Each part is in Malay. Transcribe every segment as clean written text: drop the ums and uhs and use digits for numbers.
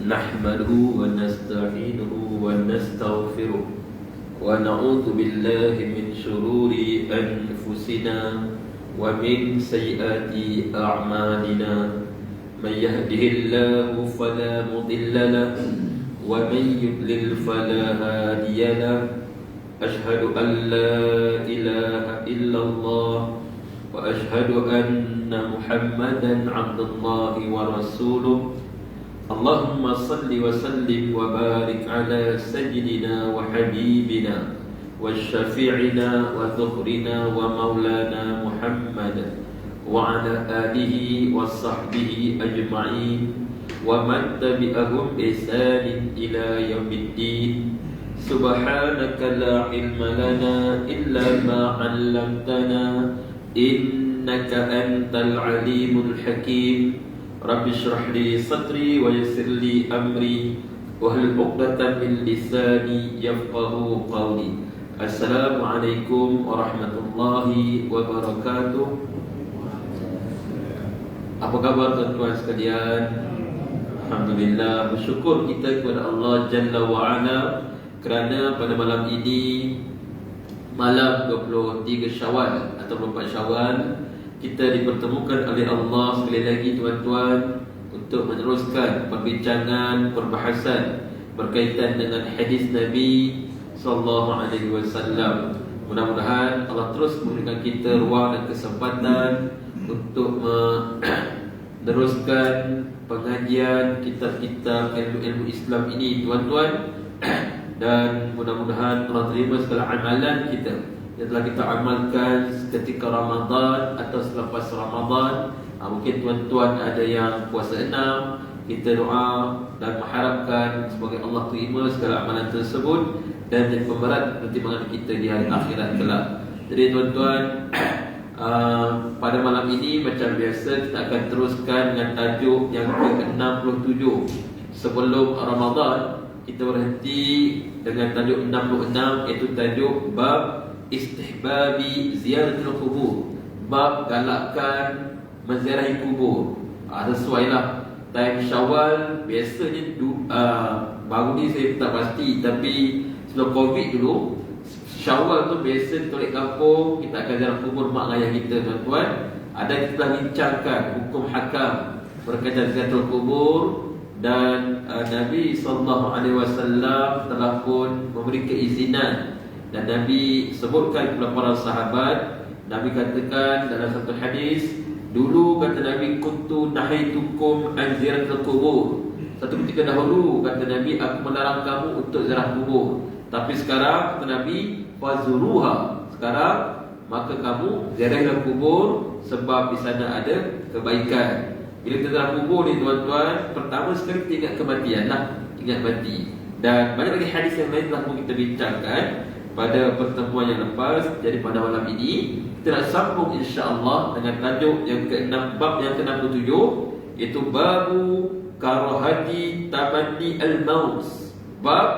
نحمده ونستعينه ونستغفره ونعوذ بالله من شرور أنفسنا ومن سيئات أعمالنا من يهده الله فلا مضل له ومن يضلل فلا هادي له أشهد أن لا إله إلا الله وأشهد أن محمدا عبد الله ورسوله اللهم صل وسلم وبارك على سيدنا وحبيبنا وشفيعنا وذخرنا ومولانا محمد وعلى آله وصحبه أجمعين ومن تبعهم بإحسان إلى يوم الدين سبحانك لا علم لنا إلا ما علمتنا إنك أنت العليم الحكيم رب اشرح لي صدري ويسر لي أمري واحلل عقدة من لساني يفقهوا قولي. Assalamualaikum warahmatullahi wabarakatuh. Apa khabar tuan-tuan sekalian? Alhamdulillah, bersyukur kita kepada Allah Jalla wa'ala kerana pada malam ini, malam 23 Syawal atau 24 Syawal, kita dipertemukan oleh Allah sekali lagi tuan-tuan untuk meneruskan perbincangan, perbahasan berkaitan dengan hadis Nabi sallallahu alaihi wasallam. Mudah-mudahan Allah terus memberikan kita ruang dan kesempatan untuk meneruskan pengajian kitab-kitab ilmu-ilmu Islam ini tuan-tuan. Dan mudah-mudahan Allah terima segala amalan kita yang telah kita amalkan ketika Ramadan atau selepas Ramadan. Mungkin tuan-tuan ada yang puasa 6, kita doa dan mengharapkan semoga Allah terima segala amalan tersebut dan jadi pemberat pertimbangan kita di hari akhirat kelak. Jadi tuan-tuan, pada malam ini macam biasa kita akan teruskan dengan tajuk yang ke-67. Sebelum Ramadan kita berhenti dengan tajuk 66, iaitu tajuk bab istihbabi ziyaratul kubur, bab galakkan menziarahi kubur. Sesuailah time Syawal biasanya baru ni saya tak pasti, tapi sebelum Covid dulu Syawal tu biasa kita balik kampung, kita akan ziarah kubur mak ayah kita tuan-tuan. Ada kita telah bincangkan hukum hakam berkaitan ziyaratul kubur dan Nabi SAW telah pun memberi keizinan. Dan Nabi sebutkan kepada para sahabat, Nabi katakan dalam satu hadis, dulu kata Nabi, kuntu nahaitukum an ziyaratul kubur. Satu ketika dahulu kata Nabi, aku melarang kamu untuk ziarah kubur. Tapi sekarang kata Nabi, fazuruha. Sekarang maka kamu ziarahlah kubur sebab di sana ada kebaikan. Bila kita ziarah kubur ni tuan-tuan, pertama sekali kita ingat kematian lah, ingat mati. Dan banyak lagi hadis yang lain telah pun kita bincangkan pada pertemuan yang lepas. Jadi pada malam ini kita nak sambung insya-Allah dengan tajuk yang ke-6, bab yang ke-67, iaitu babu karahati tamanni al-maut. Bab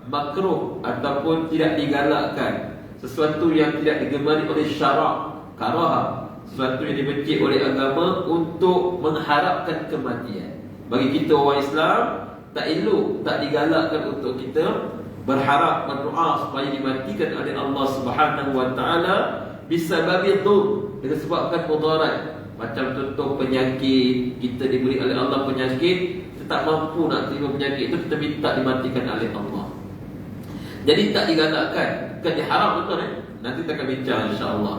makruh ataupun tidak digalakkan sesuatu yang tidak digemari oleh syarak, karahah, sesuatu yang dibenci oleh agama untuk mengharapkan kematian. Bagi kita orang Islam, tak elok, tak digalakkan untuk kita berharap, berdoa supaya dimatikan oleh Allah Subhanahu wa taala bisababi dhur, dengan sebabkan mudarat. Macam contoh penyakit, kita diberi oleh Allah penyakit, kita tak mampu nak terima penyakit itu, kita minta dimatikan oleh Allah. Jadi tak digalakkan, bukan diharam betul Nanti kita akan bincang insya-Allah.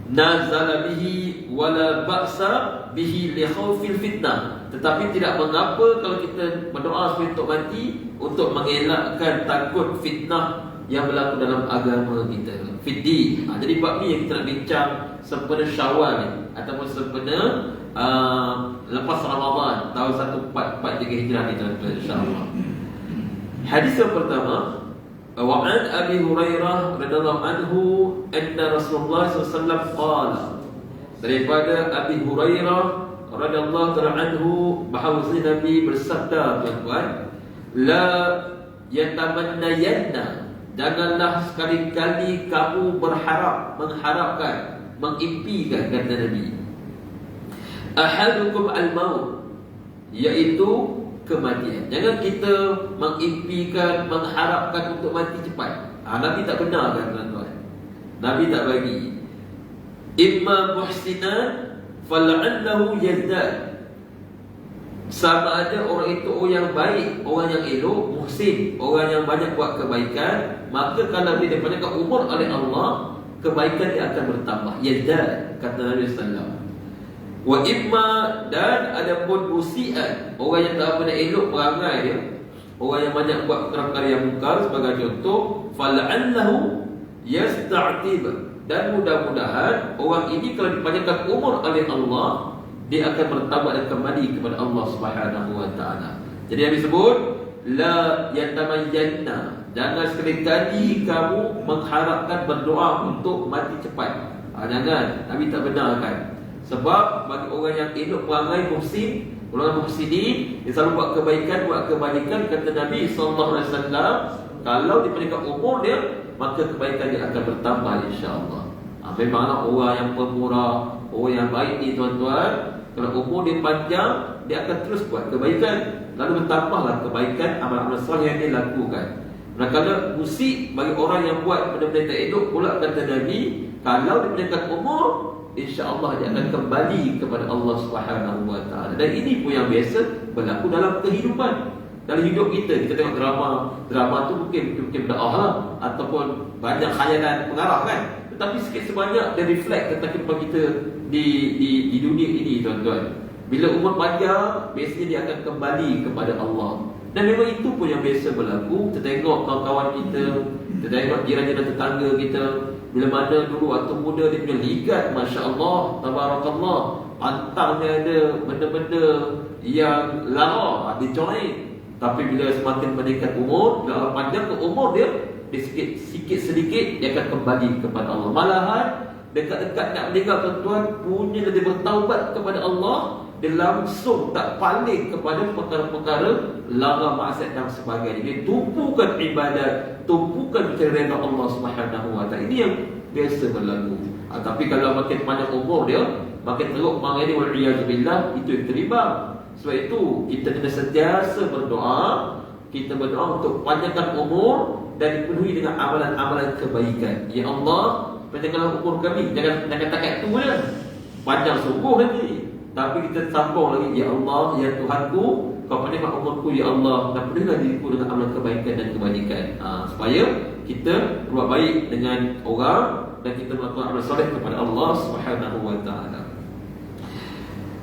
Nazala bihi wala ba'sa bihi li khaufil fitnah. Tetapi tidak mengapa kalau kita berdoa supaya untuk mati, untuk mengelakkan takut fitnah yang berlaku dalam agama kita, fitdi. Jadi bab ni yang kita nak bincang sempena Syawal ni, ataupun sempena lepas Ramadan tahun 1443 Hijrah ni tuan-tuan, insya-Allah. Hadis yang pertama, wa an Abi Hurairah radhiyallahu anhu anna Rasulullah sallallahu alaihi wasallam qala, daripada Abi Hurairah radhiyallahu anhu bahawa Nabi bersabda tuan-tuan, la yatamannayanna, janganlah sekali-kali kamu berharap, mengharapkan, mengimpikan, kata Nabi, ahadukum al-maut, yaitu kematian. Jangan kita mengimpikan, mengharapkan untuk mati cepat. Nabi tak benar kan tuan-tuan. Nabi tak bagi. Imma muhsinan fal'allahu yazdad. Sama ada orang itu orang yang baik, orang yang elok, muhsin, orang yang banyak buat kebaikan, maka kalau dia dipanjangkan umur oleh Allah, kebaikan dia akan bertambah. Yazdad, kata Nabi sallallahu alaihi wasallam. Wa imma, dan adapun musian, orang yang tak pernah elok perangai dia, orang yang banyak buat perkara-perkara yang mungkar sebagai contoh, fal'allahu yasta'tib, dan mudah-mudahan orang ini kalau dipanjangkan umur oleh Allah, dia akan bertambah dan kembali kepada Allah Subhanahu wa taala. Jadi Nabi sebut la yatamayyanna, jangan sekali-kali kamu mengharapkan berdoa untuk mati cepat. Jangan, Nabi tak benarkan. Sebab bagi orang yang elok perangai muhsin, orang muhsinin, dia selalu buat kebaikan, kata Nabi sallallahu alaihi wasallam, kalau dipanjangkan umur dia, maka kebaikan dia akan bertambah insya-Allah. Memanglah orang yang pemurah, orang yang baik ni tuan-tuan, kalau umur dia panjang, dia akan terus buat kebaikan, lalu bertambahlah kebaikan amal-amal saleh yang dia lakukan. Manakala musik bagi orang yang buat benda-benda tak elok pula, kata Nabi, kalau dia panjangkan umur, insya-Allah dia akan kembali kepada Allah Subhanahu wa taala. Dan ini pun yang biasa berlaku dalam kehidupan. Dalam hidup kita tengok drama tu mungkin berdoa lah, ataupun banyak khayalan pengarah kan. Tetapi sikit sebanyak dia reflect tentang kehidupan kita di dunia ini tuan-tuan. Bila umur panjang, biasanya dia akan kembali kepada Allah. Dan memang itu pun yang biasa berlaku. Kita tengok kawan-kawan kita, kita tengok jiran-jiran tetangga kita, bila mana dulu waktu muda dia punya ligat, Masya Allah, Tabarakallah, pantangnya ada benda-benda yang lara, dia join. Tapi bila semakin meningkat umur, bila panjang ke umur dia sikit sedikit dia akan kembali kepada Allah. Malahan dekat-dekat nak meninggal tuan-tuan, punya dia bertaubat kepada Allah, dia langsung tak paling kepada perkara-perkara lara, maksiat dan sebagainya. Dia tumpukan ibadat, tumpukan kerana Allah Subhanahu wa taala. Ini yang biasa berlaku. Tapi kalau makin panjang umur dia, makin teruk mengenai wal-iyadzubillah, itu yang terlibat. Sebab itu kita kena sentiasa berdoa. Kita berdoa untuk panjangkan umur dan dipenuhi dengan amalan-amalan kebaikan. Ya Allah, panjangkanlah umur kami. Jangan takat tu je, panjang sungguh nanti. Tapi kita sambung lagi, Ya Allah, Ya Tuhanku, Kau panjangkan umurku Ya Allah, dan penuhilah diriku dengan amalan kebaikan dan kebajikan. Supaya kita berbuat baik dengan orang dan kita melakukan amal soleh kepada Allah Subhanahu wa taala.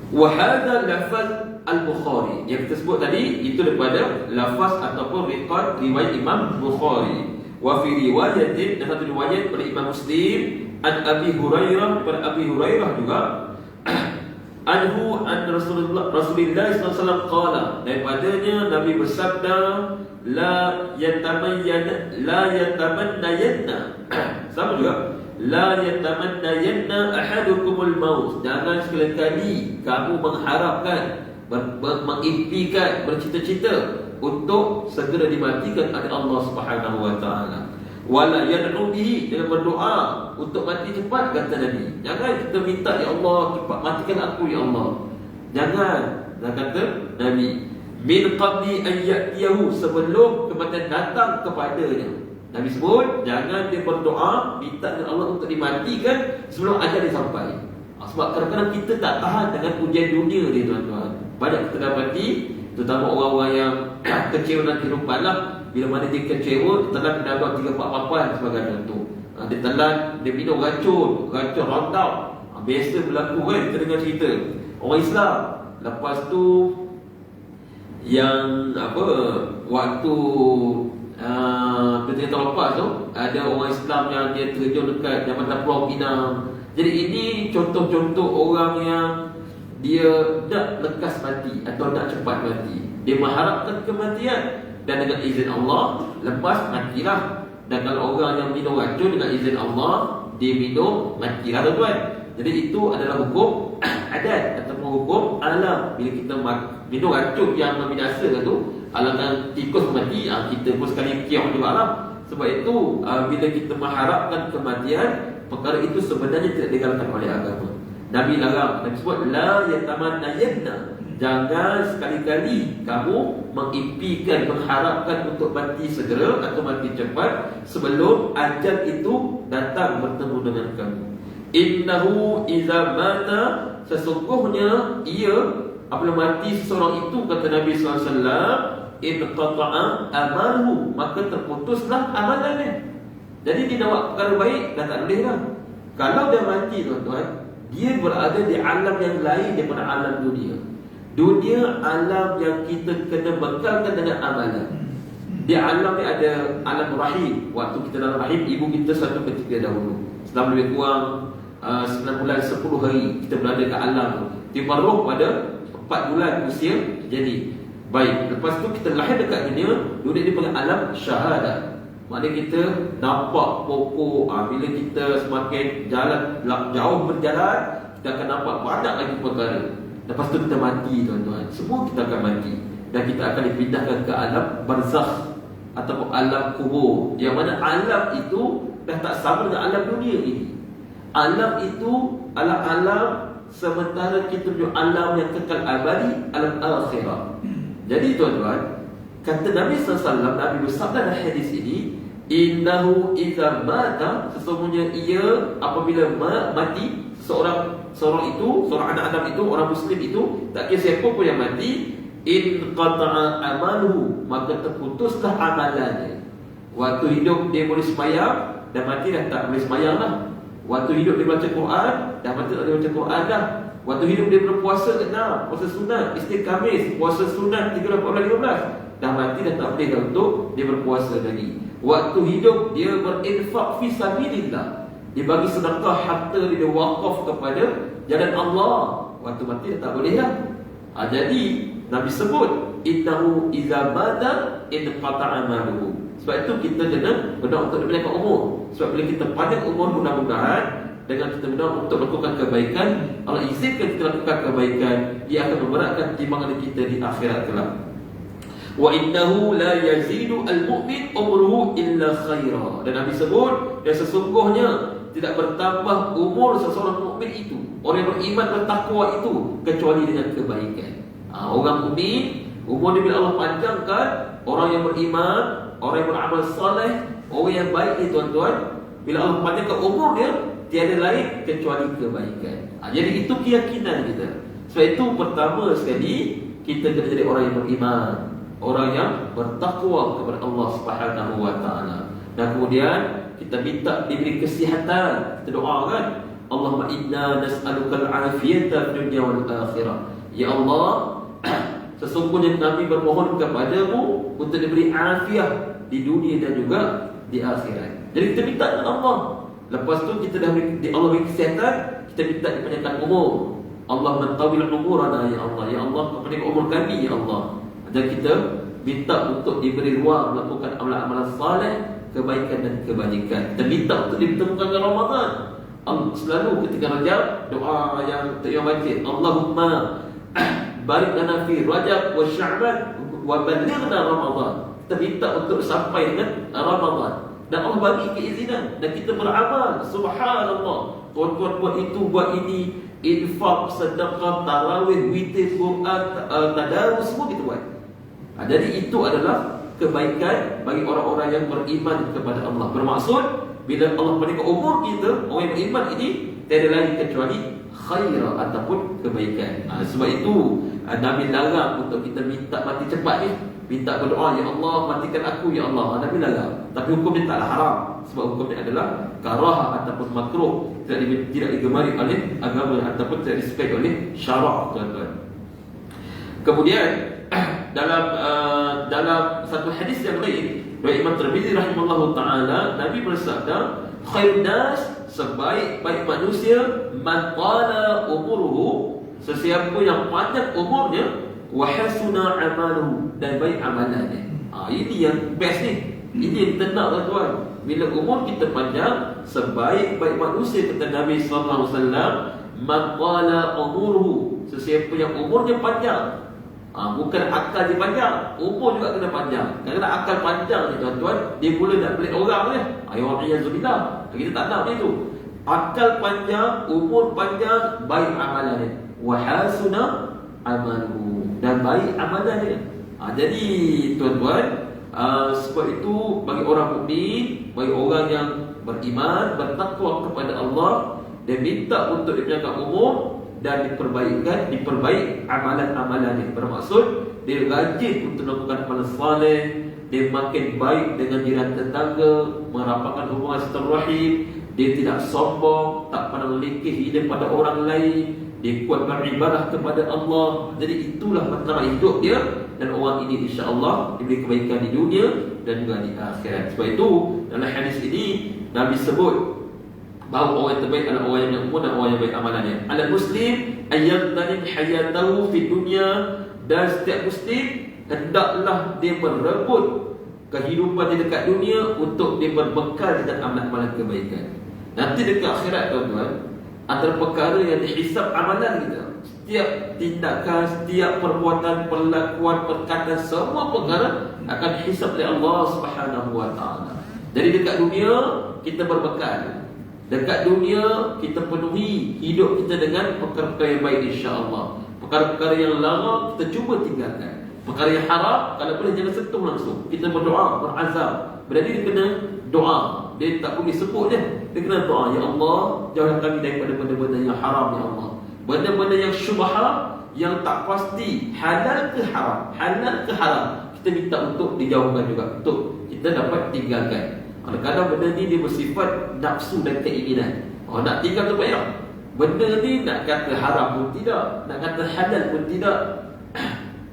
Wa hadha lafaz al-Bukhari, yang kita sebut tadi itu daripada lafaz ataupun riwayat Imam Bukhari. Wa fi riwayatin, dan satu riwayat daripada Imam Muslim, an Abi Hurairah, daripada Abi Hurairah juga, anhu an Rasulullah sallallahu alaihi wasallam qala, daripadanya Nabi bersabda, la yatamannayanna sama juga, la yatamannayanna ahadukumul maut, jangan sekali-kali kamu mengharapkan, mengimpikan, bercita-cita untuk segera dimatikan oleh Allah Subhanahu wa taala. Wala yad'u bihi, jangan berdoa untuk mati cepat, kata Nabi. Jangan kita minta, Ya Allah, cepat matikan aku Ya Allah. Jangan. Dan kata Nabi, min qabli an ya'tiyahu, sebelum kematian datang kepadanya. Nabi sebut, jangan dia berdoa minta dengan Allah untuk dimatikan sebelum ajal dia sampai. Sebab kadang-kadang kita tak tahan dengan ujian dunia ni tuan-tuan. Banyak kita dapati, terutama orang-orang yang kecewa dalam kehidupan lah. Bila mana dia kecewa, dia telan pendapat 3-4 sebagai contoh. Dia telan, dia minum racun roundup. Biasa berlaku kan, kita dengar cerita orang Islam. Lepas tu yang waktu 2-3 tahun lepas tu, ada orang Islam yang dia terjun dekat Jambatan Pulau Pinang. Jadi ini contoh-contoh orang yang dia nak lekas mati atau nak cepat mati. Dia mengharapkan kematian, dan dengan izin Allah lepas matilah. Dan kalau orang yang minum racun, dengan izin Allah dia minum, matilah tuan-tuan. Jadi itu adalah hukum adat ataupun hukum alam. Bila kita minum racun yang membinasakan tu, alangan tikus mati, kita pun sekali kiok juga lah. Sebab itu bila kita mengharapkan kematian, perkara itu sebenarnya tidak digalakkan oleh agama. Nabi larang, Nabi sebut la yatamannayanna, Jangan sekali-kali kamu mengimpikan, mengharapkan untuk mati segera atau mati cepat sebelum ajal itu datang bertemu dengan kamu. Innahu iza mata, sesungguhnya ia apabila mati seseorang itu, kata Nabi SAW, inqata'a amaluhu, maka terputuslah amalannya. Jadi dia nak buat perkara baik dah tak boleh dah. Kalau dia mati tuan-tuan, dia berada di alam yang lain daripada alam dunia. Dunia alam yang kita kena bekalkan dengan amalan. Di alam ni ada alam rahim. Waktu kita dalam rahim ibu kita satu ketika dahulu, selama lebih kurang 9 bulan 10 hari kita berada kat alam tu. Tiba roh pada 4 bulan usia jadi. Baik, lepas tu kita lahir dekat dunia. Dunia ni panggil alam syahadah. Maknanya kita nampak pokok. Bila kita semakin jalan jauh berjalan, kita akan nampak banyak lagi perkara. Lepas tu kita mati tuan-tuan. Semua kita akan mati. Dan kita akan dipindahkan ke alam barzakh ataupun alam kubur. Yang mana alam itu dah tak sama dengan alam dunia ini. Alam itu adalah alam sementara kita punya alam yang kekal abadi, alam akhirah. Jadi tuan-tuan, kata Nabi SAW, Nabi bersabda dalam hadis ini, innahu idza mata, sesungguhnya ia apabila mati, seorang itu, seorang anak Adam itu, orang Muslim itu, tak kira siapa pun yang mati, inqata'a amaluhu, maka terputuslah amalannya. Waktu hidup dia boleh sembahyang, dan mati dah tak boleh sembahyang lah. Waktu hidup dia baca Quran, dah mati tak boleh baca Quran dah. Waktu hidup dia berpuasa 6, puasa sunat, Isnin Khamis, puasa sunat 13, 14, 15, dah mati dah tak boleh dah untuk dia berpuasa lagi. Waktu hidup dia berinfak fi sabilillah, dia bagi sedekah harta dia wakaf kepada jalan Allah, waktu mati dah tak boleh dah. Jadi Nabi sebut innahu idza mata inqata'a amaluhu. Sebab itu kita kena berdoa untuk dipanjangkan umur. Sebab bila kita panjang umur, mudah-mudahan dengan kita berdoa untuk melakukan kebaikan, Allah izinkan kita lakukan kebaikan, ia akan memberatkan timbangan kita di akhirat kelak. Wa innahu la yazidu al-mu'min umruhu illa khaira. Dan Nabi sebut, dan sesungguhnya tidak bertambah umur seseorang mukmin itu, orang yang beriman bertakwa itu, kecuali dengan kebaikan. Orang mukmin umur dia bila Allah panjangkan, orang yang beriman, orang yang beramal soleh, orang yang baik ni tuan-tuan, bila Allah panjangkan umur dia, tiada lain kecuali kebaikan. Jadi itu keyakinan kita. Sebab itu pertama sekali kita kena jadi orang yang beriman, orang yang bertakwa kepada Allah Subhanahu wa taala. Dan kemudian kita minta diberi kesihatan. Kita doa kan, Allahumma inna nas'alukal afiyata fid dunya wal akhirah. Ya Allah, sesungguhnya kami bermohon kepadamu untuk diberi afiat di dunia dan juga di akhirat. Jadi kita minta dengan Allah. Lepas tu kita dah di Allah beri kesihatan, kita minta dipanjangkan umur. Allah mentawil umurana ya Allah. Ya Allah, panjangkan umur kami ya Allah. Dan kita minta untuk diberi ruang melakukan amalan-amalan saleh, kebaikan dan kebajikan. Kita minta untuk ditemukan dengan Ramadan. Selalu ketika Rajab, doa yang baca, Allahumma barik lana fi Rajab wa Sya'ban wa balighna Ramadan. Kita minta untuk sampai dengan Ramadan. Dan Allah bagi keizinan dan kita beramal. Subhanallah. Tuan-tuan buat itu, buat ini, infak, sedekah, tarawih, witir, Quran, tadarus, semua kita buat. Jadi itu adalah kebaikan bagi orang-orang yang beriman kepada Allah. Bermaksud bila Allah panjangkan umur kita, orang yang beriman ini tiada lain kecuali khairah ataupun kebaikan. Sebab itu Nabi larang untuk kita minta mati cepat ni. Minta berdoa, ya Allah matikan aku ya Allah. Nabi larang. Tapi hukum ni taklah haram. Sebab hukum ni adalah karah ataupun makruh, tidak digemari oleh agama ataupun tidak disukai oleh syarak, tuan-tuan. Kemudian dalam satu hadis yang lain dari Imam Tirmizi rahimahullah taala, Nabi bersabda, khairun nas, sebaik-baik manusia, man qala umuruhu, sesiapa yang panjang umurnya, wa hasuna amaluhu, dan baik amalannya. Ini yang best ni. Ini yang tenang tuan-tuan. Bila umur kita panjang, sebaik-baik manusia, kata Nabi sallallahu alaihi wasallam, man qala umuruhu, sesiapa yang umurnya panjang. Bukan akal dia panjang, umur juga kena panjang. Kerana akal panjang ni tuan-tuan, dia mula nak pelik orang ni. Ayyazubillah. Kita tak nak dia tu. Akal panjang, umur panjang, baik amalan dia. Wa hasuna amaluhu, dan baik amalan dia. Jadi tuan-tuan, sebab itu bagi orang mukmin, bagi orang yang beriman, bertakwa kepada Allah, dia minta untuk dipanjangkan umur dan diperbaik amalan-amalan dia. Bermaksud dia rajin untuk melakukan amalan saleh, dia makin baik dengan jiran tetangga, merapatkan hubungan silaturahim, dia tidak sombong, tak pandang likih daripada orang lain, dia kuat beribadah kepada Allah. Jadi itulah matra hidup dia, dan orang ini insya-Allah diberi kebaikan di dunia dan juga di akhirat. Sebab itu dalam hadis ini Nabi sebut bahawa orang yang terbaik adalah orang yang umur dan orang yang baik amalannya. Al-muslim ayyadhanim hayatahu fi dunya, dan setiap muslim hendaklah dia merebut kehidupan di dekat dunia untuk dia berbekal dengan amalan-amalan kebaikan. Nanti dekat akhirat tuan-tuan, antara perkara yang dihisap amalan kita, setiap tindakan, setiap perbuatan, perlakuan, perkataan, semua perkara akan dihisap oleh Allah Subhanahu wa taala. Jadi dekat dunia kita berbekal, dekat dunia kita penuhi hidup kita dengan perkara-perkara yang baik, insya-Allah. Perkara-perkara yang larang kita cuba tinggalkan. Perkara yang haram kalau boleh jangan sentuh langsung. Kita berdoa, berazam. Berarti dia kena doa. Dia tak boleh sebut je. Dia kena doa, ya Allah, jauhkan kami daripada benda-benda yang haram, ya Allah. Benda-benda yang syubhat, yang tak pasti halal ke haram, halal ke haram, kita minta untuk dijauhkan juga, untuk kita dapat tinggalkan. Kadang-kadang benda ni dia bersifat nafsu dan keinginan. Nak tinggal tu payah. Benda ni nak kata haram pun tidak, nak kata halal pun tidak.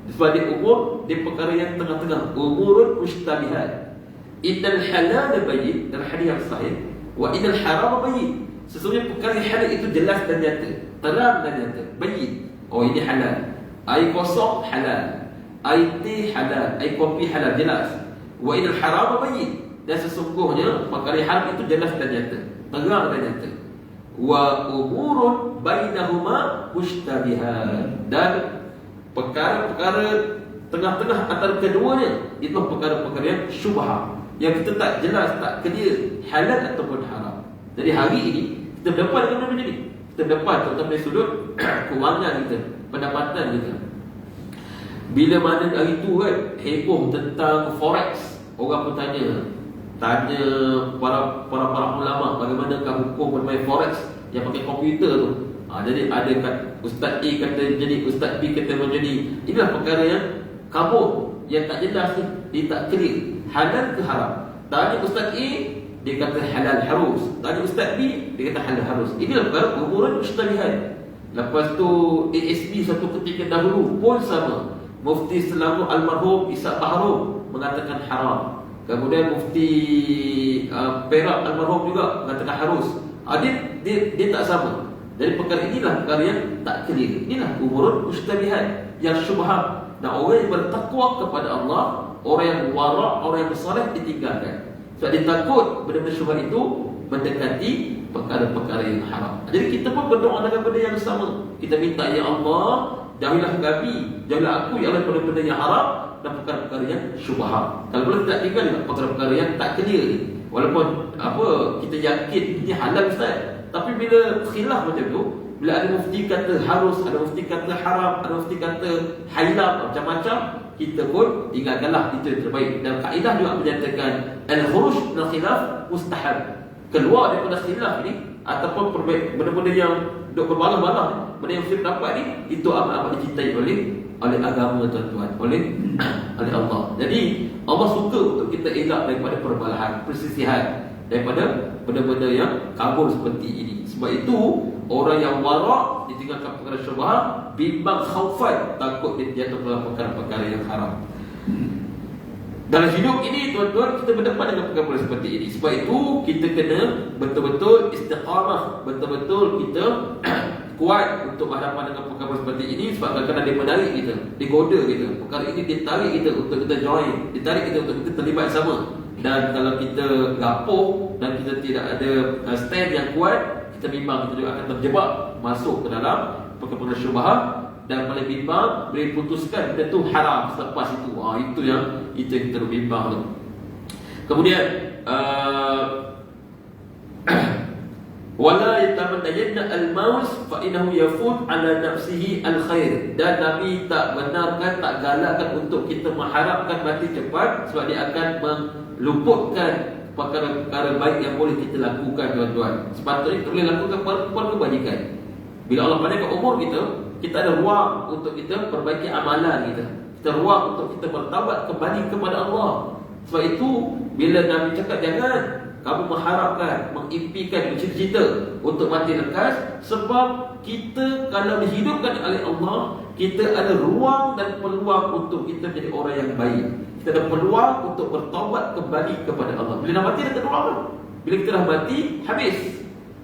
Sebab dia umur, dia perkara yang tengah-tengah, umurun mushtabihat. Innal halal bayyin, dalam hadis yang sahih, wa innal haram bayyin. Sesungguhnya perkara yang halal itu jelas dan nyata, terang dan nyata, bayyin. Oh, ini halal. Air kosong halal, air teh halal, air kopi halal, jelas. Wa innal haram bayyin. Dan sesungguhnya perkara yang haram itu jelas dan nyata, terang dan nyata. Wa umurun bainahuma mushtabihat, dan perkara-perkara tengah-tengah antara keduanya itu perkara-perkara yang syubhat, yang kita tak jelas, tak clear halal ataupun haram. Jadi hari ini kita berdepan dengan benda ni. Kita berdepan terutama dari sudut kewangan kita, pendapatan kita. Bila mana hari tu kan heboh tentang forex, orang pun tanya para ulama bagaimanakah hukum bermain forex yang pakai komputer tu. Jadi ada kat Ustaz A kata jadi, Ustaz B kata menjadi. Inilah perkara yang kabur, yang tak jelas ni, dia tak clear halal ke haram. Tanya Ustaz A, dia kata halal harus. Tanya Ustaz B, dia kata halal harus. Inilah perkara umuran mushtabihat. Lepas tu ASB satu ketika dahulu pun sama. Mufti Selangor almarhum Ishaq Bahrum mengatakan haram. Kemudian Mufti Perak almarhum juga mengatakan harus. Dia tak sama. Jadi perkara inilah perkara yang tak clear. Inilah umurun mushtabihat, yang syubhat. Dan orang yang bertakwa kepada Allah, orang yang wara', orang yang bersoleh ditinggalkan. Sebab dia takut benda-benda syubhat itu mendekati perkara-perkara yang haram. Jadi kita pun berdoa dengan benda yang sama. Kita minta, ya Allah, jauhilah kami, jauhilah aku ya Allah daripada benda yang haram dan perkara-perkara yang syubhat. Kalau boleh tak tinggal juga perkara-perkara yang tak clear ni. Walaupun kita yakin ini halal Ustaz, tapi bila khilaf macam tu, bila ada mufti kata harus, ada mufti kata haram, ada mufti kata halal, macam-macam, kita pun tinggalkanlah, itu yang terbaik. Dan kaedah juga menyatakan al-khuruj min khilaf mustahab. Keluar daripada khilaf ni ataupun benda-benda yang duk berbalah-balah, benda yang kita dapat ni, itu amat-amat dicintai oleh agama tuan-tuan, oleh Allah. Jadi Allah suka untuk kita elak daripada perbalahan, persisihan, daripada benda-benda yang kabur seperti ini. Sebab itu orang yang wara' ditinggalkan perkara syubhat, bimbang khaufan, takut dia jatuh dalam perkara-perkara yang haram. Dalam hidup ini tuan-tuan, kita berdepan dengan perkara seperti ini. Sebab itu kita kena betul-betul istiqamah, betul-betul kita kuat untuk berhadapan dengan perkara seperti ini. Sebab kadang-kadang dia menarik kita, dia goda kita. Perkara ini dia tarik kita untuk kita join, dia tarik kita untuk kita terlibat sama. Dan kalau kita gapuh dan kita tidak ada stand yang kuat, kita bimbang kita juga akan terjebak masuk ke dalam perkara syubhat, dan paling bimbang boleh putuskan benda tu haram selepas itu. Itu yang kita bimbang tu. Kemudian Wala yatamannayanna al-maut fa innahu yafut ala nafsihi al-khair. Dan Nabi tak benarkan, tak galakkan untuk kita mengharapkan mati cepat, sebab dia akan meluputkan perkara-perkara baik yang boleh kita lakukan, tuan-tuan. Sepatutnya kita boleh lakukan perkara kebajikan. Bila Allah panjangkan umur kita, kita ada ruang untuk kita perbaiki amalan kita. Kita ruang untuk kita bertaubat kembali kepada Allah. Sebab itu bila Nabi cakap jangan kamu mengharapkan, mengimpikan, bercita-cita untuk mati lekas, sebab kita kalau dihidupkan oleh Allah, kita ada ruang dan peluang untuk kita menjadi orang yang baik. Kita ada peluang untuk bertaubat kembali kepada Allah. Bila dah mati, dah tak ruang. Bila kita dah mati, habis.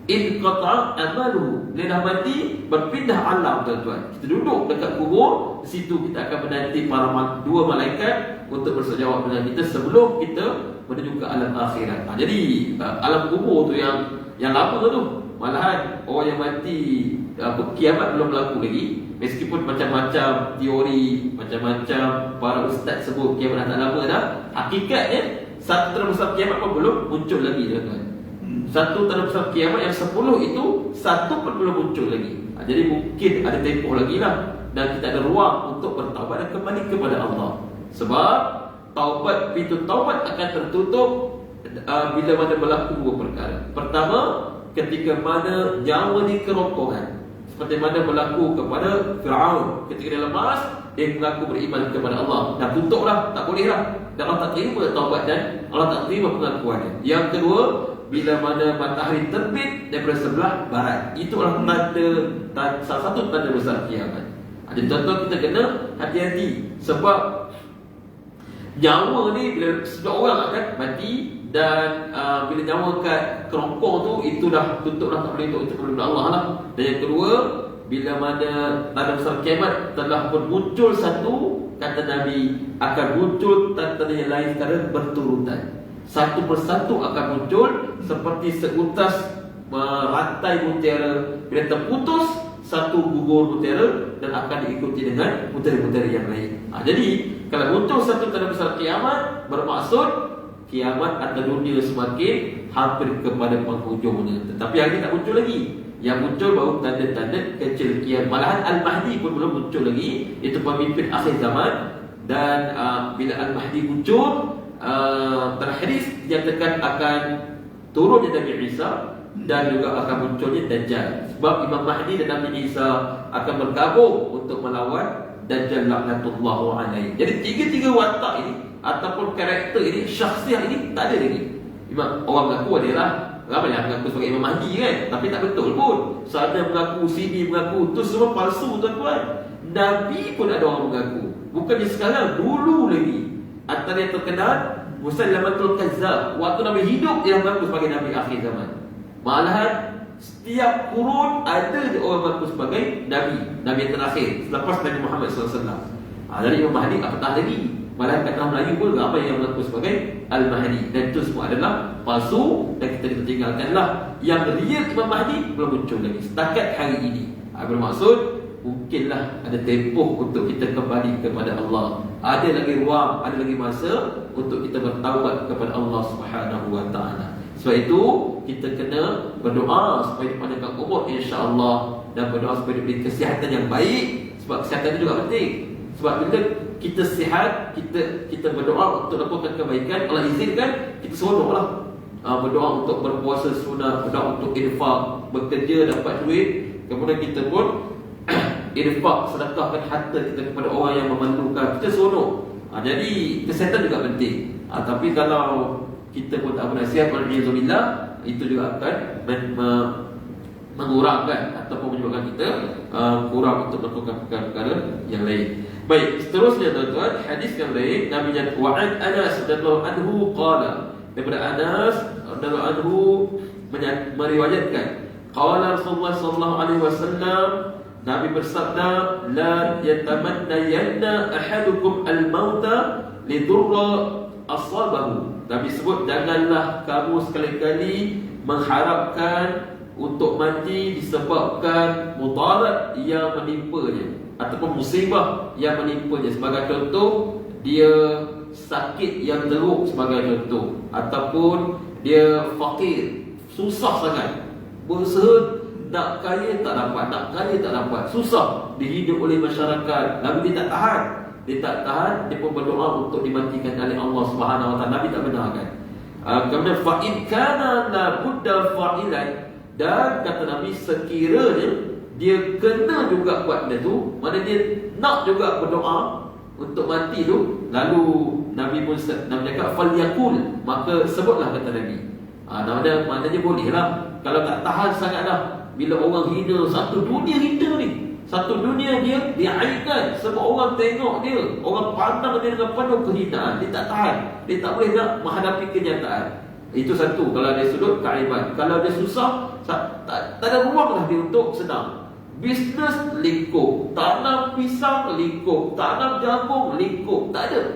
Inqata' amalu. Bila dah mati, berpindah alam, tuan-tuan. Kita duduk dekat kubur, di situ kita akan menanti para dua malaikat untuk bersejawab dengan kita sebelum kita menuju ke alam akhirat. Jadi alam kubur tu yang lama tu. Malahan orang yang mati kiamat belum berlaku lagi. Meskipun macam-macam teori, macam-macam para ustaz sebut kiamat dah tak lama dah, hakikatnya satu terbesar kiamat pun belum muncul lagi, tuan-tuan. Satu terbesar kiamat yang 10 itu satu pun belum muncul lagi. Jadi mungkin ada tempoh lagi lah. Dan kita ada ruang untuk bertaubat dan kembali kepada Allah. Sebab taubat, pintu taubat akan tertutup bila mana berlaku dua perkara. Pertama, ketika mana nyawa ni kerongkongan, seperti mana berlaku kepada Fir'aun. Ketika dia lemas, dia mengaku beriman kepada Allah. Dah tutuplah, tak boleh lah. Dan Allah tak terima taubat dan Allah tak terima pengakuannya. Yang kedua, bila mana matahari terbit daripada sebelah barat, itulah salah satu tanda besar kiamat. Jadi tuan-tuan, kita kena hati-hati. Sebab nyawa ni bila sebelah orang akan mati. Dan bila nyawa kat kerongkong tu, itu dah tutup dah, tak boleh untuk kepada Allah lah. Dan yang kedua, bila mana tanda besar kiamat telah pun muncul satu, kata Nabi, akan muncul tanda yang lain secara berturutan. Satu persatu akan muncul seperti seutas rantai mutiara. Bila terputus, satu gugur mutiara dan akan diikuti dengan mutiara-mutiara yang lain. Jadi kalau muncul satu tanda besar kiamat, bermaksud kiamat atau dunia semakin hampir kepada penghujungnya. Tetapi hari ini tak muncul lagi. Yang muncul baru tanda-tanda kecil kiamat. Malahan Al-Mahdi pun belum muncul lagi. Itu pemimpin akhir zaman. Dan bila Al-Mahdi muncul, terhadis dinyatakan akan turunnya Nabi Isa dan juga akan munculnya Dajjal. Sebab Imam Mahdi dan Nabi Isa akan bergabung untuk melawan Dajjal laknatullahu alaihi. Jadi tiga-tiga watak ini ataupun karakter ini, syakhsiah ini tak ada lagi. Orang mengaku adalah ramai yang mengaku sebagai Imam Mahdi kan, tapi tak betul pun. Sana mengaku, sini mengaku, tu semua palsu, tuan-tuan. Nabi pun ada orang mengaku. Bukannya sekarang, dulu lagi. Antara yang terkenal Musailamatul Kazzab. Waktu Nabi hidup, dia mengaku sebagai Nabi akhir zaman. Malahan setiap kurun ada orang mengaku sebagai Nabi yang terakhir selepas Nabi Muhammad SAW. Jadi Imam Mahdi apatah lagi. Malahan kat dalam Melayu pun ramai yang mengaku sebagai Al-Mahdi. Dan itu semua adalah palsu. Dan kita tinggalkanlah. Yang real Imam Mahdi belum muncul lagi setakat hari ini. Bermaksud mungkinlah ada tempoh untuk kita kembali kepada Allah. Ada lagi ruang, ada lagi masa untuk kita bertaubat kepada Allah Subhanahu wa ta'ala. Sebab itu kita kena berdoa supaya dipanjangkan umur, insya-Allah, dan berdoa supaya diberi kesihatan yang baik. Sebab kesihatan itu juga penting. Sebab bila kita sihat, kita berdoa untuk lakukan kebaikan, Allah izinkan, kita seronoklah. Berdoa untuk berpuasa sunat, berdoa untuk infak, bekerja dapat duit, kemudian kita pun infak, sedekahkan harta kita kepada orang yang memerlukan, kita seronok. Jadi kesihatan juga penting. Tapi kalau kita pun tak bernasihat, wal'iyadzubillah, itu juga akan mengurangkan ataupun menyebabkan kita kurang untuk melakukan perkara-perkara yang lain. Baik, seterusnya tuan-tuan, hadis yang lain, Nabi nyatakan wa'an Anas radhiyallahu anhu qala, daripada Anas radhiyallahu anhu meriwayatkan, qala Rasulullah sallallahu alaihi wasallam, Nabi bersabda, la yatamannayanna ahadukum al-mauta lidurra asabahu. Nabi sebut, janganlah kamu sekali-kali mengharapkan untuk mati disebabkan mudarat yang menimpanya ataupun musibah yang menimpanya. Sebagai contoh, dia sakit yang teruk sebagai contoh, ataupun dia fakir, susah sangat. berusaha nak kaya tak dapat, nak kaya tak dapat, susah dihidup oleh masyarakat. Nabi dia tak tahan. Dia tak tahan, dia pun berdoa untuk dimatikan oleh Allah Subhanahu Wa Taala. Nabi tak benarkan. Kemudian fa in kana la budda fa'ilan, dan kata Nabi sekiranya dia kena juga buat benda tu, mana dia nak juga berdoa untuk mati tu, lalu Nabi pun cakap falyakul, maka sebutlah kata Nabi. Maknanya boleh lah. Kalau tak tahan sangat dah, bila orang hina, satu dunia hina ni, satu dunia dia aibkan, semua orang tengok dia, orang pandang dia dengan penuh kehinaan, dia tak tahan, dia tak boleh nak menghadapi kenyataan. Itu satu, kalau dia sudut keaiban. Kalau dia susah, tak ada ruang lah dia untuk senang. Bisnes lingkup, tanam pisang lingkup, tanam jagung lingkup, tak ada.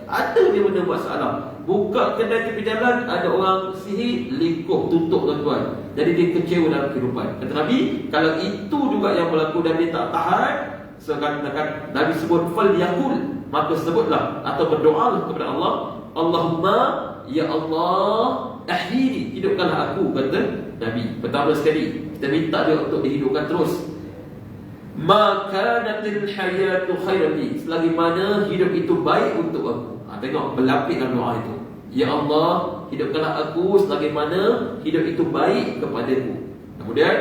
Ada dia benda masalah. Buka kedai tepi jalan, ada orang sihir, lingkup, tutup tuan-tuan. Jadi dia kecewa dalam kehidupan. Kata Nabi, kalau itu juga yang berlaku dan dia tak tahan, seakan-akan Nabi sebut fal yakul, maka sebutlah atau berdoalah kepada Allah, Allahumma ya Allah ahyini, hidupkanlah aku, kata Nabi. Pertama sekali kita minta dia untuk dihidupkan terus. Maka natil hayatu khairan li, selagi mana hidup itu baik untuk aku. Tengok berlapis dalam doa itu. Ya Allah, hidupkanlah aku selagi mana hidup itu baik kepadaku. Kemudian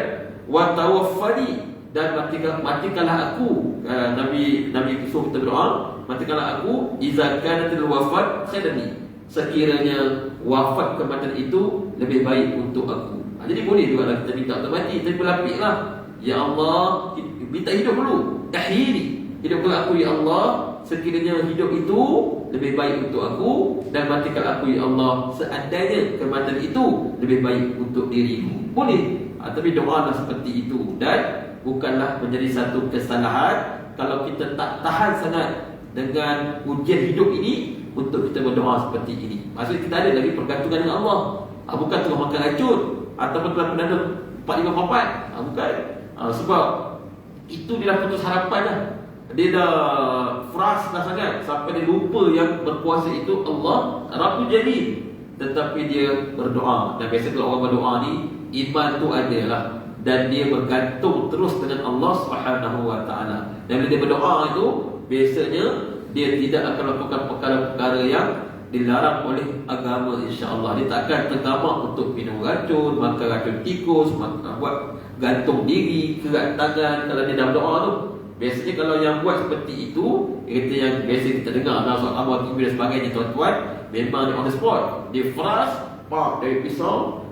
wa tawaffani, dan matikanlah aku. Nabi suruh kita berdoa, matikanlah aku iza kanatil wafat khairan li, sekiranya wafat kematian itu lebih baik untuk aku. Jadi boleh juga kita minta untuk mati, tapi berlapiklah. Ya Allah, minta hidup dulu. Ahyini, hidupkan aku ya Allah, sekiranya hidup itu lebih baik untuk aku, dan matikan aku ya Allah seandainya kematian itu lebih baik untuk diriku. Boleh, tapi doalah seperti itu. Dan bukanlah menjadi satu kesalahan kalau kita tak tahan sangat dengan ujian hidup ini untuk kita berdoa seperti ini. Maksudnya kita ada lagi pergantungan dengan Allah. Bukan tengah makan racun ataupun telah menanam 4-5 papan. Bukan. Sebab itu dia dah putus harapan dah. Dia dah frust dah sangat sampai dia lupa yang berkuasa itu Allah Rabbul Jalil. Tetapi dia berdoa. Dan biasa kalau orang berdoa ni, iman tu adalah, dan dia bergantung terus dengan Allah Subhanahu Wa Taala. Dan bila dia berdoa itu, biasanya dia tidak akan melakukan perkara-perkara yang dilarang oleh agama, insya-Allah. Dia tak akan tergamak untuk minum racun, makan racun tikus, buat gantung diri, kerat tangan kalau dia dah berdoa tu. Biasanya kalau yang buat seperti itu, kita yang biasa kita dengar dalam soal Abu TV dan sebagainya, tuan-tuan, memang dia on the spot. Dia frust, dari pisau,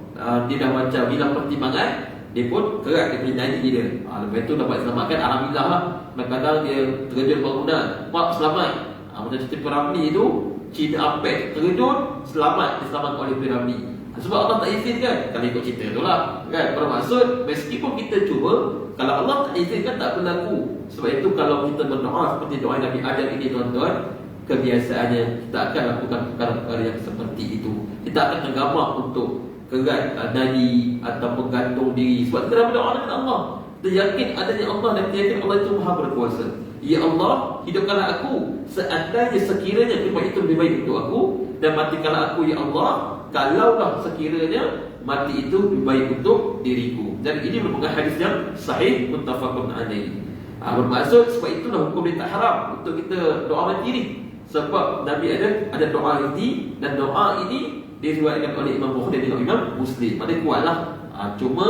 dia dah macam hilang pertimbangan, dia pun kerat dia punya janji dia. Lepas tu dapat selamatkan, alhamdulillah lah. Kadang-kadang dia terjun bangunan, selamat. Macam cerita Piramli tu, Cina Apek terjun, diselamatkan oleh Piramli. Sebab Allah tak izinkan. Kalau ikut cerita tu lah kan? Bermaksud meskipun kita cuba, kalau Allah tak izinkan tak berlaku. Sebab itu kalau kita berdoa seperti doa Nabi Adam ini, tuan-tuan, kebiasaannya kita akan lakukan perkara-perkara yang seperti itu. Kita akan tergamak untuk kerat nadi ataupun gantung diri. Sebab kita dah berdoa dengan Allah, kita yakin adanya Allah dan kita yakin Allah itu Maha berkuasa. Ya Allah, hidupkanlah aku seandainya sekiranya tempat itu lebih baik untuk aku, dan matikanlah aku ya Allah kalaulah sekiranya mati itu lebih baik untuk diriku. Dan ini merupakan hadis yang sahih, muttafaqun alaih. Bermaksud sebab itulah hukum dia tak haram untuk kita doa mati ni. Sebab Nabi ada doa ini, dan doa ini diriwayatkan oleh Imam Bukhari dan Imam Muslim. Pada kuatlah. Cuma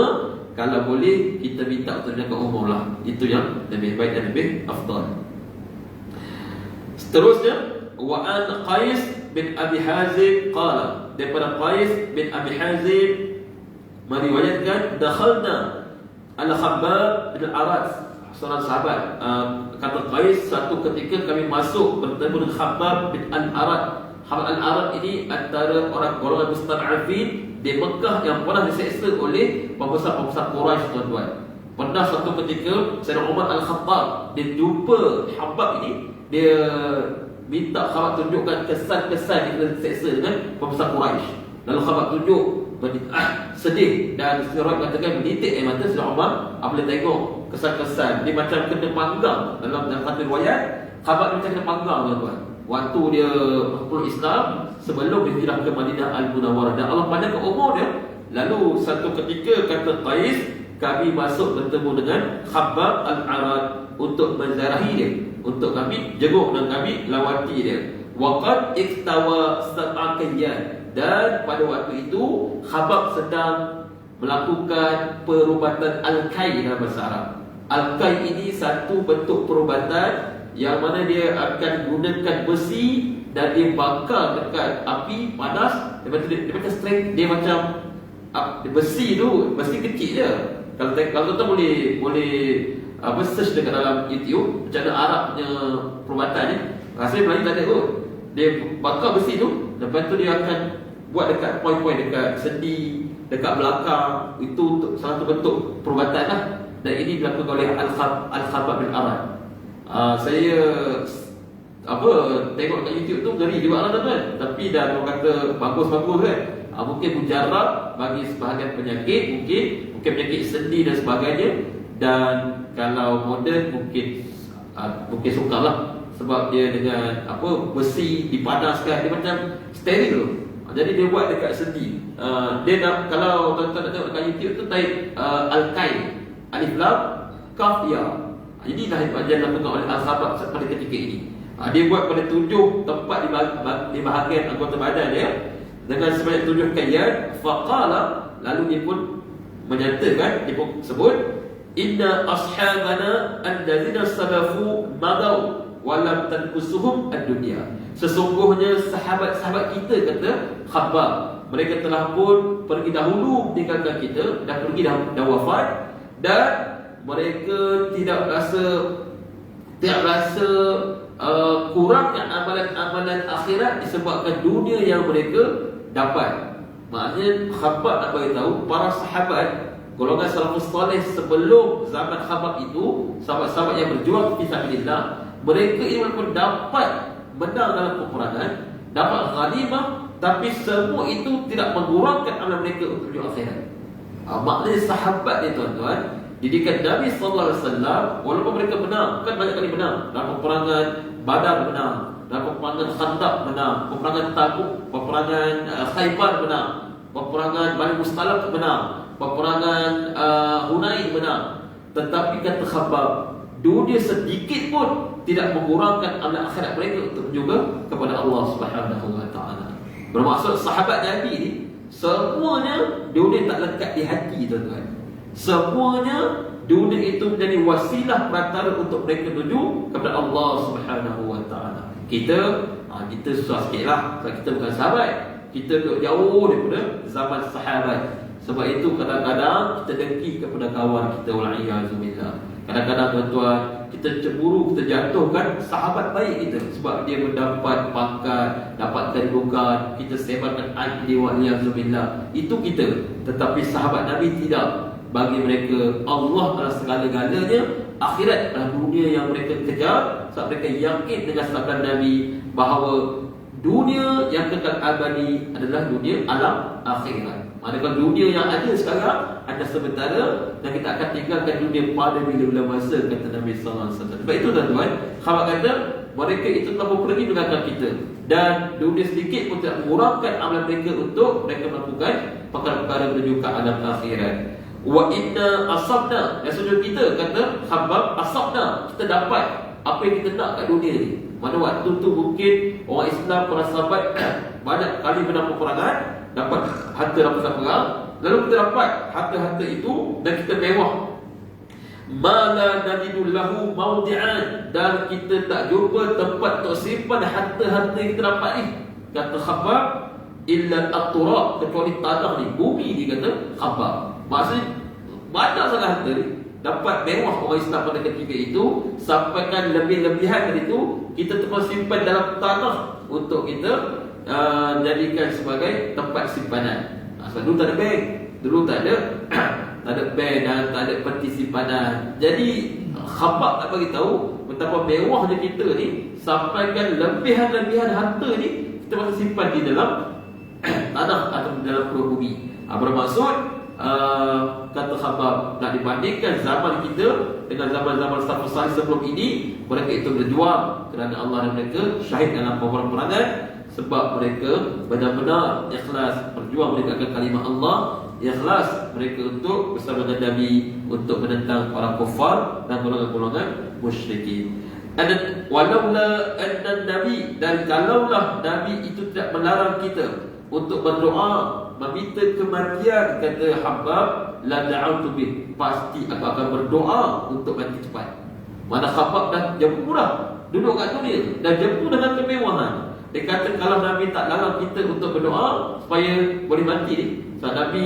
kalau boleh kita minta untuk jaga umur lah. Itu yang lebih baik dan lebih afdal. Seterusnya, wa an Qais bin Abi Hazim qala, daripada Qais bin Abi Hazim meriwayatkan, dakhalna al-Khabbab bin Aras, seorang sahabat. Kata Qais, satu ketika kami masuk bertemu dengan Khabbab bin Al-Arad. Khabbab Al-Arad ini antara orang golongan mustad'afin di Mekah yang pernah diseksa oleh pembesar-pembesar Quraisy, tuan-tuan. Pernah satu ketika Sayyidina Umar Al-Khattab, dia jumpa Khabbab ini, dia minta Khabbab tunjukkan kesan-kesan dia diseksa dengan pembesar Quraisy. Lalu Khabbab tunjuk, sedih, dan Siraj katakan menitik air mata Sayyidina Umar apabila tengok kesan-kesan. Dia macam kena panggang. Dalam satu riwayat, Khabbab macam kena panggang, tuan-tuan, waktu dia masuk Islam sebelum dia hijrah ke Madinah Al-Munawwarah. Dan Allah pandangkan umur dia Lalu satu ketika kata Qais, kami masuk bertemu dengan Khabbab al-Arad untuk menziarahi dia, untuk kami jenguk dan kami lawati dia. Waqad iktawa sab'akiyyan, dan pada waktu itu Khabbab sedang melakukan perubatan al-kai dalam bahasa Arab. Al-kai ini satu bentuk perubatan yang mana dia akan gunakan besi dan dia bakar dekat api panas. Dia macam strength, dia macam besi tu, besi kecil je. Kalau tuan boleh search dekat dalam YouTube macam mana Arab punya perubatan ni, rasanya Melayu tak ada kot. Dia bakar besi tu, lepas tu dia akan buat dekat poin-poin dekat sendi, dekat belakang. Itu untuk salah satu bentuk perubatan lah. Dan ini dilakukan oleh Al-Khabbab bin Arad. Saya tengok kat YouTube tu ngeri juga lah tuan-tuan. Tapi dah orang kata bagus-bagus kan. Mungkin mujarab bagi sebahagian penyakit, mungkin penyakit sendi dan sebagainya. Dan kalau moden mungkin sukarlah, sebab dia dengan besi dipanaskan, dia macam steril tu. Jadi dia buat dekat sendi. Kalau tuan-tuan nak tengok dekat YouTube tu, type Al-Kai, Alif Lam Kaf Ya. Inilah yang dilakukan oleh Al-Khabbab pada ketika ini. Dia buat pada 7 tempat di bahagian anggota badan dia dengan sebanyak 7 kalian. Faqala, lalu dia pun menyatakan, dia pun sebut, inna ashabana allazina salafu madaw walam tankusuhum ad-dunya. Sesungguhnya sahabat-sahabat kita, kata Khabbab, mereka telah pun pergi dahulu meninggalkan kita, dah pergi dah wafat, dan mereka tidak rasa kurangnya amalan-amalan akhirat disebabkan dunia yang mereka dapat. Maknanya Khabbab nak beritahu para sahabat golongan salafus salih sebelum zaman Khabbab itu, sahabat-sahabat yang berjuang fi sabilillah, mereka ini walaupun dapat menang dalam peperangan, dapat ghanimah, tapi semua itu tidak mengurangkan amalan mereka untuk dunia akhirat. Maknanya sahabat ni tuan-tuan, didikan Nabi sallallahu alaihi wasallam, walaupun mereka menang, kan banyak kali menang dalam peperangan Badar, menang dalam peperangan Khandaq, menang peperangan Tabuk, peperangan Khaybar, menang peperangan Bani Mustalaq, menang peperangan Hunain, menang. Tetapi kata Khabbab, dunia sedikit pun tidak mengurangkan amalan akhirat mereka untuk juga kepada Allah Subhanahu wa taala. Bermaksud sahabat Nabi ni semuanya dunia tak lekat di hati tuan-tuan. Semuanya dunia itu menjadi wasilah perantara untuk mereka menuju kepada Allah Subhanahu wa taala. Kita susah sikitlah sebab kita bukan sahabat. Kita duduk jauh daripada zaman sahabat. Sebab itu kadang-kadang kita dengki kepada kawan kita, wal-iyazubillah. Kadang-kadang tuan-tuan, kita cemburu, kita jatuhkan sahabat baik kita sebab dia mendapat pangkat, dapat kedudukan, kita sebarkan aib dia, wal-iyazubillah. Itu kita. Tetapi sahabat Nabi tidak. Bagi mereka Allah adalah segala-galanya, akhirat adalah dunia yang mereka kejar, sebab mereka yakin dengan sabda Nabi bahawa dunia yang kekal abadi adalah dunia alam akhirat. Manakala dunia yang ada sekarang ada sementara, dan kita akan tinggalkan dunia pada bila-bila masa, kata Nabi sallallahu alaihi wasallam. Sebab itu tuan-tuan, Khabbab kata mereka itu telah pergi meninggalkan kita, dan dunia sedikit pun tidak mengurangkan amalan mereka untuk mereka melakukan perkara-perkara menuju ke alam akhirat. Wa inna asabna, dan sujud kita, kata Khabbab, asabna, kita dapat apa yang kita nak kat dunia ni. Mana waktu tu mungkin orang Islam, para sahabat banyak kali menang peperangan, dapat harta rampasan perang, lalu kita dapat harta-harta itu dan kita mewah. Mala najidu lahu mawdi'an, dan kita tak jumpa tempat untuk simpan harta-harta yang kita dapat ni, kata Khabbab, illa at-turab, kecuali tanah ni, bumi ni, kata Khabbab. Maksudnya banyak sangat harta ni, dapat mewah orang Islam pada ketika itu, sampaikan lebih-lebihan dari itu kita terus simpan dalam tanah untuk kita jadikan sebagai tempat simpanan. Sebab dulu tak ada bank, dulu tak ada tak ada bank dan tak ada peti simpanan. Jadi Khabbab nak bagi tahu betapa mewahnya kita ni, sampaikan lebihan-lebihan harta ni kita masih simpan di dalam tanah atau di dalam perut bumi. Bermaksud kata Khabbab, nak dibandingkan zaman kita dengan zaman-zaman salafus salih sebelum ini, mereka itu berjuang kerana Allah, dan mereka syahid dalam peperangan sebab mereka benar-benar ikhlas berjuang menegakkan kalimah Allah ikhlas mereka untuk bersama dengan Nabi untuk menentang para kufar dan golongan-golongan musyrikin. Dan walaula anna Nabi, dan kalaulah Nabi itu tidak melarang kita untuk berdoa meminta kematian, kata Khabbab, la da'autu bih, pasti aku akan berdoa untuk mati cepat. Mana Khabbab dah jempu dah duduk kat dunia, dah jempu dengan kemewahan. Dia kata kalau Nabi tak larang kita untuk berdoa supaya boleh mati ni, sebab Nabi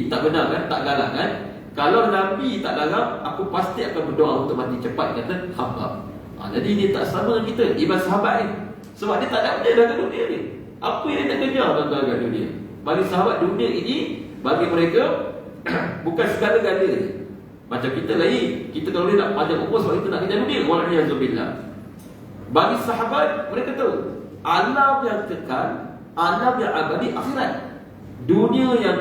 tak benar kan, tak galak kan. Kalau Nabi tak larang, aku pasti akan berdoa untuk mati cepat, kata Khabbab. Jadi dia tak sama dengan kita, ibarat sahabat ni. Sebab dia tak ada benda dalam dunia ni. Apa yang dia nak kejar dalam dunia? Bagi sahabat, dunia ini bagi mereka bukan segala-galanya. Macam kita lain, kita kalau dia nak panjang umur sebab kita nak kejar dunia, wal'iyahzubillah. Bagi sahabat, mereka tahu alam yang kekal, alam yang abadi, akhirat. Dunia yang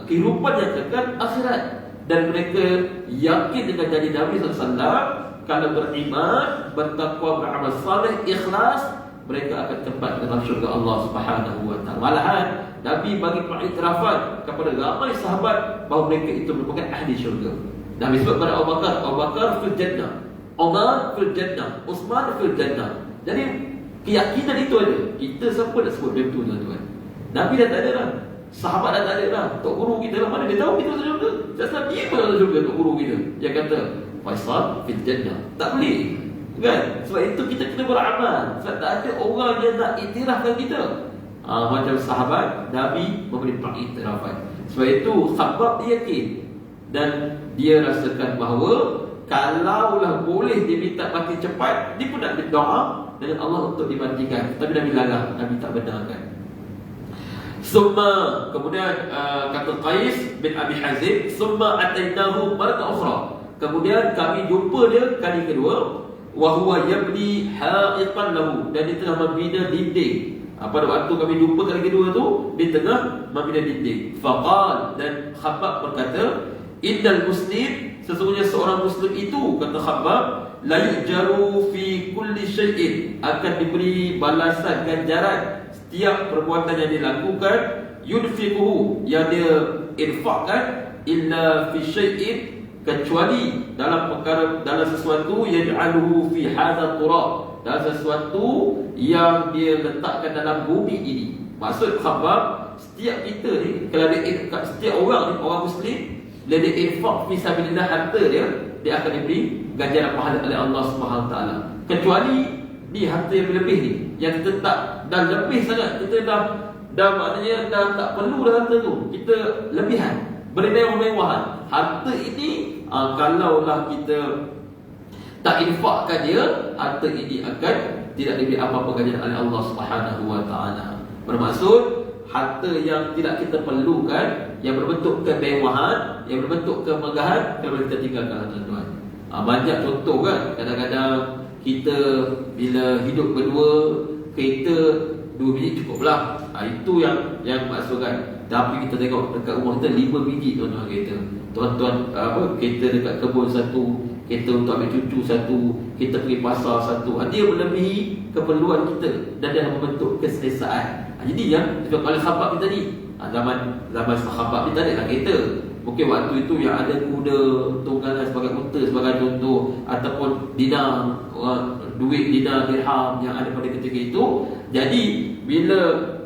kehidupan yang kekal, akhirat. Dan mereka yakin dengan janji Nabi SAW, kalau beriman, bertakwa, beramal saleh, ikhlas, mereka akan tempat dalam syurga Allah Subhanahu wa taala. Malahan Nabi bagi pengiktirafan kepada ramai sahabat bahawa mereka itu merupakan ahli syurga. Nabi sebut kepada Abu Bakar, Abu Bakar fil jannah, Umar fil jannah, Uthman fil jannah. Jadi keyakinan itu ada. Kita siapa nak sebut dia tu, tuan-tuan? Nabi dah tak ada dah. Sahabat dah tak ada dah. Tok guru kita lah, mana dia tahu kita masuk syurga? Sebab dia pun masuk syurga, tok guru kita. Dia kata Faisal fil jannah. Tak boleh, kan? Sebab itu kita kena beramal. Sebab tak ada orang yang nak iktirafkan kita. Macam sahabat, Nabi memberi pengiktirafan. Sebab itu Khabbab dia yakin, dan dia rasakan bahawa kalaulah boleh dia minta mati cepat, dia pun nak berdoa dengan Allah untuk dimatikan. Tapi Nabi larang, Nabi tak benarkan. Summa, kemudian kata Qais bin Abi Hazim, summa atainahu marata ukhra. Kemudian kami jumpa dia kali kedua, wa huwa yabni ha'iqan lahu, dan dia tengah membina dinding. Pada waktu kami jumpa kali kedua tu, dia tengah membina dinding. Faqal, dan Khabbab berkata, innal muslim, sesungguhnya seorang muslim itu, kata Khabbab, la yujaru fi kulli syai'in, akan diberi balasan ganjaran setiap perbuatan yang dilakukan, yunfiquhu, yang dia infakkan, illa fi syai'in, kecuali dalam perkara, dalam sesuatu yaj'aluhu fi hadha turab, dalam sesuatu yang dia letakkan dalam bumi ini. Maksud Khabbab, setiap kita ni, kalau dia, setiap orang ni, orang muslim, bila dia infak fi sabilillah harta dia akan diberi ganjaran pahala oleh Allah Subhanahu taala. Kecuali ni harta yang lebih ni, yang kita tak, dah lebih sangat, kita dah maknanya dah tak perlu dah harta tu, kita lebihan, bermewah-mewahan. Harta ini kalaulah kita tak infakkan dia, harta ini akan tidak diberi apa-apa ganjaran oleh Allah Subhanahu wa taala. Bermaksud harta yang tidak kita perlukan, yang berbentuk kemewahan, yang berbentuk kemegahan, kalau kita tinggalkan, tuan-tuan. Banyak contoh kan, kadang-kadang kita bila hidup berdua, kereta 2 biji cukuplah. Itu yang maksudkan. Tapi kita tengok dekat rumah kita 5 biji, tuan-tuan, kereta. Tuan-tuan, kereta dekat kebun satu, kereta untuk ambil cucu satu, kita pergi pasar satu. Dia melebihi keperluan kita dan dia membentuk keselesaan. Jadi yang kalau Khabbab kita ni, zaman Khabbab ni tak ada lah kereta. Mungkin waktu itu yang ada kuda tunggangan sebagai unta sebagai contoh, ataupun dinar, duit dinar dirham yang ada pada ketika itu. Jadi bila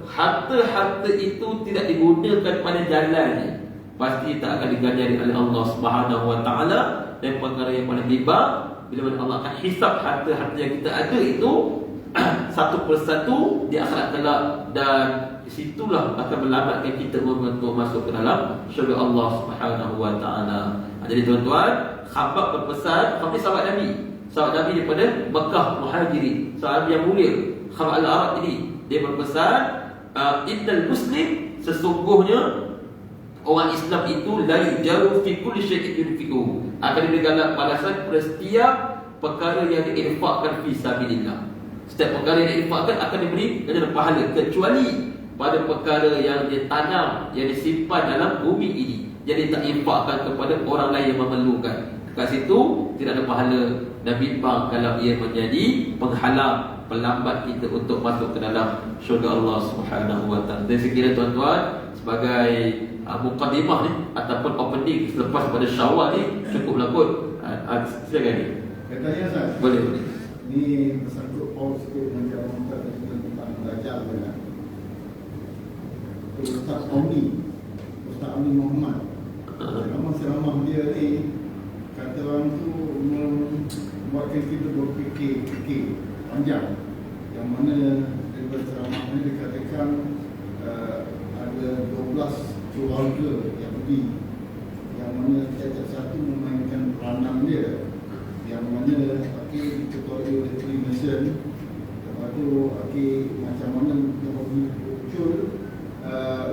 harta-harta itu tidak digunakan pada jalannya, pasti tak akan diganjari oleh Allah Subhanahu wa taala. Dan perkara yang paling hebat, bila Allah akan hisap harta-harta yang kita ada itu satu persatu di akhirat kelak, dan disitulah akan melambatkan kita untuk masuk ke dalam syurga Allah Subhanahu wa taala. Jadi tuan-tuan, Khabbab berpesan, Khabbab sahabat Nabi daripada Mekah, Muhajirin, sahabat yang mulia, Khabbab al-Arab ini, dia berpesan, innal muslim, sesungguhnya orang Islam itu la yujaru fi kulli syai'in yunfiquhu, akan diberikan balasan pada setiap perkara yang diinfakkan fi sabilillah. Setiap perkara yang diinfakkan akan diberi ganjaran pahala, kecuali pada perkara yang ditanam, yang disimpan dalam bumi ini, jadi tak infakkan kepada orang lain yang memerlukan. Kat situ tidak ada pahala dan bimbang kalau ia menjadi penghalang, pelambat kita untuk masuk ke dalam syurga Allah Subhanahu wa taala. Jadi sekiranya tuan-tuan, sebagai mukadimah ni ataupun opening selepas pada Syawal ni cukup lah kot. Silakan ni. Katanya Ustaz. Boleh. Ni bersangkut paus sikit dengan jawab Ustaz tentang belajar kan. Ustaz Omni Muhammad. Ceramah dia ni kata orang tu membuatkan kita berfikir panjang. Yang mana daripada ceramah ni dikatakan ada 12 keluarga Yahudi yang mana setiap satu memainkan peranan dia, yang mana diketuai oleh Freemason. Lepas tu macam mana Yahudi muncul,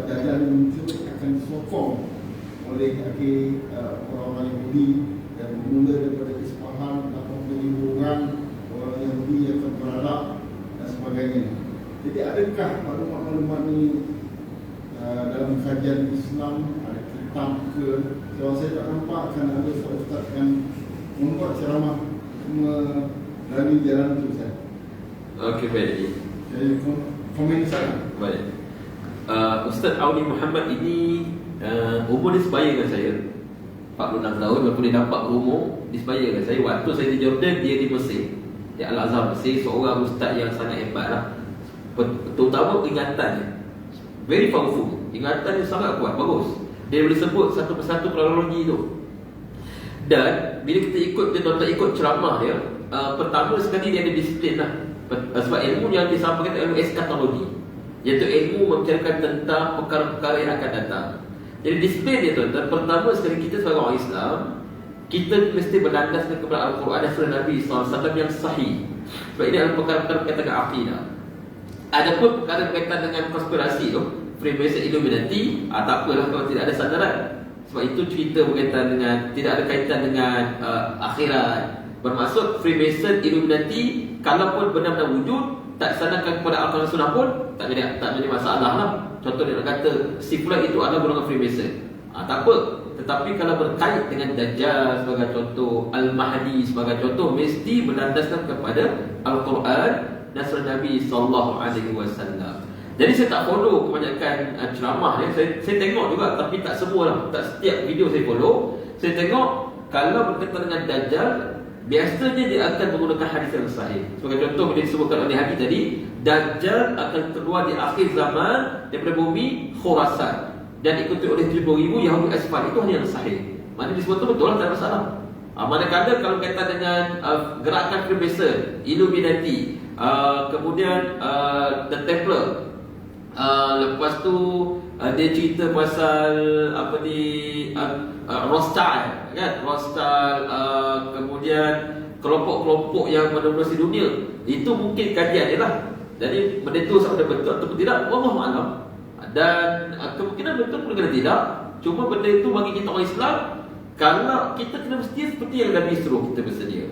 Dajjal muncul akan disokong oleh orang-orang Yahudi, dan bermula daripada Isfahan 80,000 orang Yahudi yang akan berharap dan sebagainya. Jadi adakah maklumat-maklumat ni dalam kajian Islam, ada kitab ke? Kalau saya tak nampak akan ada ustaz yang membuat ceramah melalui jalan tu saya. Okey, baik. Jadi komen saya. Baik. Ustaz Auni Muhammad ini umur dia sebaya dengan saya, 46 tahun. Walaupun dia nampak umur, dia sebaya dengan saya. Waktu saya di Jordan, dia di Mesir, di Al-Azhar Mesir. Seorang ustaz yang sangat hebat lah. Terutama ingatannya very powerful, ingatannya sangat kuat, bagus. Dia boleh sebut satu persatu kronologi tu. Dan bila kita ikut, dia tak ikut ceramah dia, pertama sekali dia ada disiplin lah. Sebab ilmu yang disampaikan ilmu eskatologi, iaitu ilmu membicarakan tentang perkara-perkara yang akan datang. Jadi disiplin dia tuan-tuan, pertama sekali kita sebagai orang Islam, kita mesti berlandaskan kepada Al-Quran dan Sunnah Nabi SAW yang sahih. Sebab ini adalah perkara-perkara berkaitan dengan akidah. Adapun perkara berkaitan dengan konspirasi tu, Freemason, Illuminati, tak apalah kalau tidak ada sandaran. Sebab itu cerita berkaitan dengan, tidak ada kaitan dengan akhirat. Bermaksud Freemason, Illuminati, kalaupun benar-benar wujud, tak sandarkan kepada Al-Quran dan Sunnah pun tak jadi masalah lah. Contoh dia nak kata si fulan itu adalah golongan Freemason, tak apa. Tetapi kalau berkait dengan Dajjal sebagai contoh, Al-Mahdi sebagai contoh, mesti berlandaskan kepada Al-Quran dan Sunnah Nabi SAW. Jadi saya tak follow kebanyakan ceramah dia. Saya tengok juga, tapi tak semua lah. Tak setiap video saya follow. Saya tengok kalau berkaitan dengan Dajjal, biasanya dia akan menggunakan hadis yang sahih. Sebagai contoh bila disebutkan oleh hadis tadi, Dajjal akan keluar di akhir zaman daripada bumi Khurasan dan ikuti oleh 7,000 Yahudi Asfar. Itu hanya yang sahih. Mana disebut tu betul lah, tak ada masalah. Manakala kalau kaitan dengan gerakan Freemason, Illuminati, kemudian The Templar, lepas tu dia cerita pasal Rothschild kan, Rothschild, kemudian kelompok-kelompok yang menerusi dunia, itu mungkin kajian dia lah. Jadi benda tu sama ada betul ataupun tidak, wallahu a'lam. Dan kemungkinan betul, kemungkinan tidak. Cuma benda itu bagi kita orang Islam, kalau kita kena bersedia seperti yang Nabi suruh kita bersedia,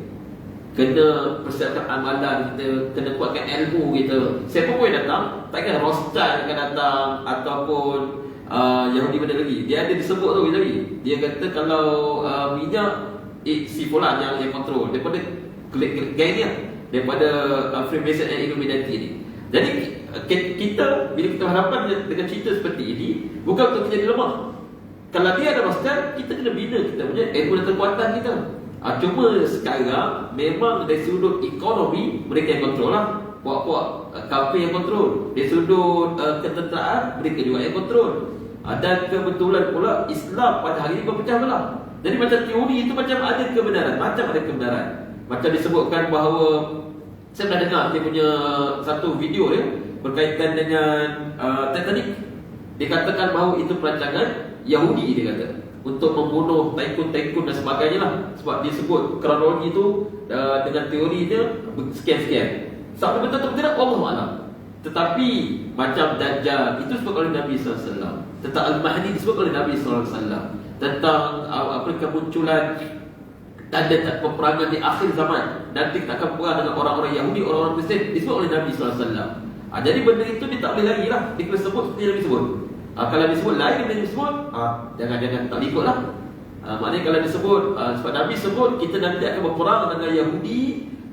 kena persiapkan amalan kita, kena kuatkan ilmu kita. Siapa pun yang datang, takkan Rothschild akan datang ataupun Yahudi benda lagi. Dia ada disebut tu lagi. Dia kata kalau minyak si fulan yang kontrol daripada geng ni, daripada Freemason dan Illuminati ni. Jadi kita bila kita hadapan dengan cerita seperti ini, bukan untuk kita jadi lemah. Kalau dia ada Rothschild, kita kena bina kita punya ilmu dan kekuatan kita. Cuma sekarang memang dari sudut ekonomi mereka yang kontrol lah. Puak-puak kafir yang kontrol. Dari sudut ketenteraan mereka juga yang kontrol. Dan kebetulan pula Islam pada hari ini berpecah belah. Jadi macam teori itu macam ada kebenaran, macam ada kebenaran. Macam disebutkan bahawa, saya pernah dengar dia punya satu video dia berkaitan dengan Titanic. Dikatakan bahawa itu perancangan Yahudi, dia kata, untuk membunuh taikun-taikun dan sebagainya lah. Sebab dia sebut kronologi itu dengan teori dia sekian-sekian. Sampai betul atau tidak, Allah Alam. Tetapi macam Dajjal itu disebut oleh Nabi SAW, tentang Al-Mahdi disebut oleh Nabi SAW, tentang kemunculan tanda peperangan di akhir zaman, nanti kita akan perang dengan orang-orang Yahudi, orang-orang Kristian, disebut oleh Nabi SAW. Jadi benda itu dia tak boleh lagi lah, dia kena sebut seperti yang disebut. Kalau disebut lain dia disebut, jangan-jangan tak ikut lah. Maknanya kalau disebut, sebab Nabi sebut kita nanti akan berperang dengan Yahudi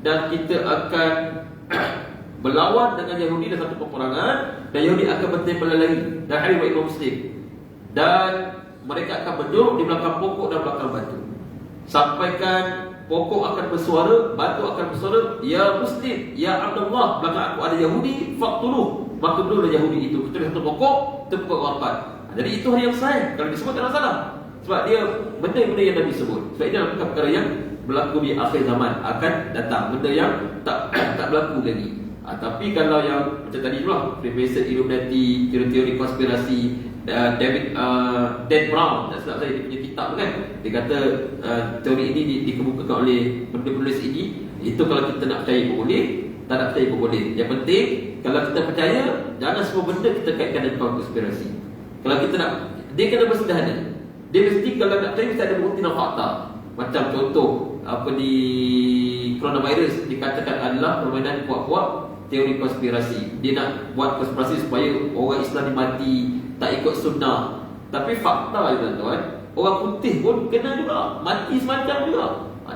dan kita akan berlawan dengan Yahudi dalam satu peperangan, dan Yahudi akan bertempel lari. Dan hadis riwayat Imam Muslim. Dan mereka akan berduduk di belakang pokok dan belakang batu. Sampaikan pokok akan bersuara, batu akan bersuara, ya Muslim, ya Abdullah, belakang aku ada Yahudi, faqtuluh. Maka dulu Yahudi itu kecuali satu pokok, terpukul wafat. Jadi itu hal yang sahih. Kalau disebut tak salah. Sebab dia benda-benda yang Nabi sebut. Sebab ini adalah perkara yang berlaku di akhir zaman akan datang. Benda yang tak berlaku lagi. Tapi kalau yang macam tadi itulah, Freemason, Illuminati, teori-teori konspirasi, Dan Brown, tak silap saya, dia punya kitab kan, dia kata teori ini dikemukakan oleh penulis ini. Itu kalau kita nak percaya pun boleh, tak nak percaya pun boleh. Yang penting, kalau kita percaya, jangan semua benda kita kaitkan dengan konspirasi. Kalau kita nak, dia kena bersederhana. Dia mesti, kalau nak percaya, mesti ada bukti dan fakta. Macam contoh, di coronavirus dikatakan adalah permainan kuat-kuat teori konspirasi. Dia nak buat konspirasi supaya orang Islam dimati, tak ikut sunnah. Tapi fakta tuan-tuan, orang putih pun kena juga, mati semacam juga.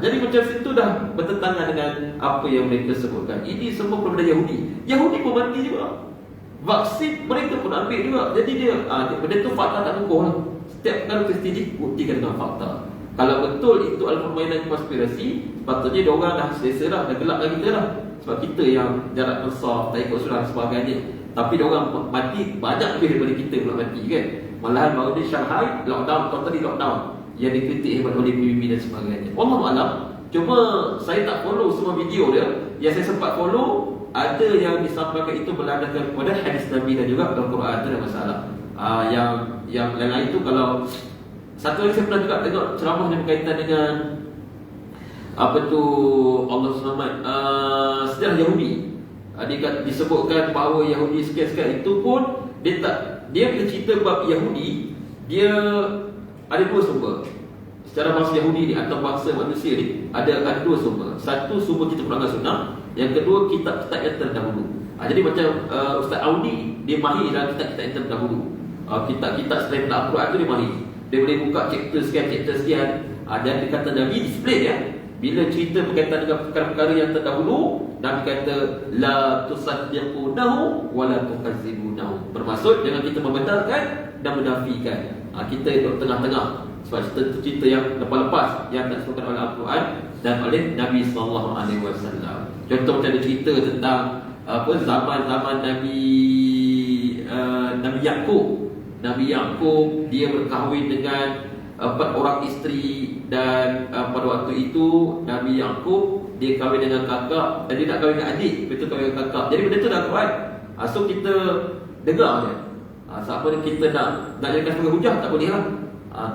Jadi macam situ dah bertentangan dengan apa yang mereka sebutkan. Ini semua benda Yahudi. Yahudi pun mati juga. Vaksin mereka pun ambil juga. Jadi dia benda tu fakta tak kukuh lah. Setiap kali prestiji buktikan dengan fakta. Kalau betul itu adalah permainan konspirasi, patutnya dia orang dah selesa dah, dah gelap lagi kita dah. Sebab kita yang jarak besar, tak ikut sunnah sebagainya. Tapi dia orang mati banyak lebih daripada kita pula mati kan. Malahan baru di Shanghai lockdown, totally lockdown, yang dikritik hebat oleh PBB dan sebagainya. Wallahualam. Cuma saya tak follow semua video dia. Yang saya sempat follow, ada yang disampaikan itu berlandaskan kepada hadis Nabi dan juga Al-Quran. Itu ada masalah. Yang lain itu, kalau satu lagi saya pernah juga tengok ceramah yang berkaitan dengan Allah selamat, sejarah Yahudi. Disebutkan bahawa Yahudi sekian-sekian itu pun dia bila cerita bab Yahudi, dia ada dua sumber. Secara bangsa Yahudi ni atau bangsa manusia ni ada dua sumber. Satu sumber kita Quran dan Sunnah, yang kedua kitab-kitab yang terdahulu. Jadi macam Ustaz Audi, dia mahir dalam kitab-kitab yang terdahulu. Kitab-kitab selain Al-Quran tu dia mahir. Dia boleh buka chapter sekian. Dan dia kata Nabi display ya. Bila cerita berkaitan dengan perkara-perkara yang terdahulu, Nabi kata la tusaddiqunahu wa la tukazzibunahu. Bermaksud jangan kita membenarkan dan menafikan. Kita duduk tengah-tengah. Sebab cerita yang lepas-lepas yang disebutkan oleh Al-Quran dan oleh Nabi SAW. Contoh macam ada cerita tentang zaman-zaman Nabi Yaqub. Nabi Yaqub dia berkahwin dengan 4 orang isteri. Dan pada waktu itu Nabi Yaqub dia kahwin dengan kakak, dan dia nak kahwin dengan adik, betul kahwin dengan kakak. Jadi benda tu dah kuat. So kita dengar je. Siapa kita nak jadikan sebagai hujah, tak boleh lah.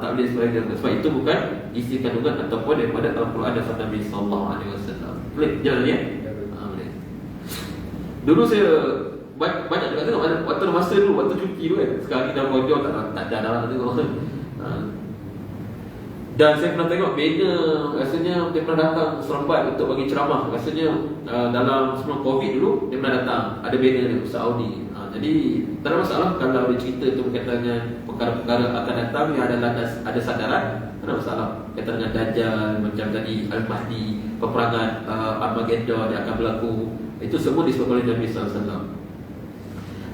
Tak boleh sebagai hujah. Sebab itu bukan isi kandungan ataupun daripada Al-Quran dan Nabi SAW. Boleh jalan ya? Boleh. Dulu saya banyak juga tengok waktu masa dulu, waktu cuti tu kan. Sekarang ni dah bojor, tak ada dah tengok. Dan saya pernah tengok banner, rasanya dia pernah datang Seremban untuk bagi ceramah. Rasanya dalam sebelum Covid dulu dia pernah datang, ada banner dia Ustaz Audi. Jadi tak ada masalah kalau dia cerita itu berkaitan dengan perkara-perkara akan datang yang ada sadaran. Tak ada masalah. Berkaitan dengan Dajjal, macam tadi Al-Mahdi, peperangan Armageddon yang akan berlaku. Itu semua disebut oleh Nabi SAW.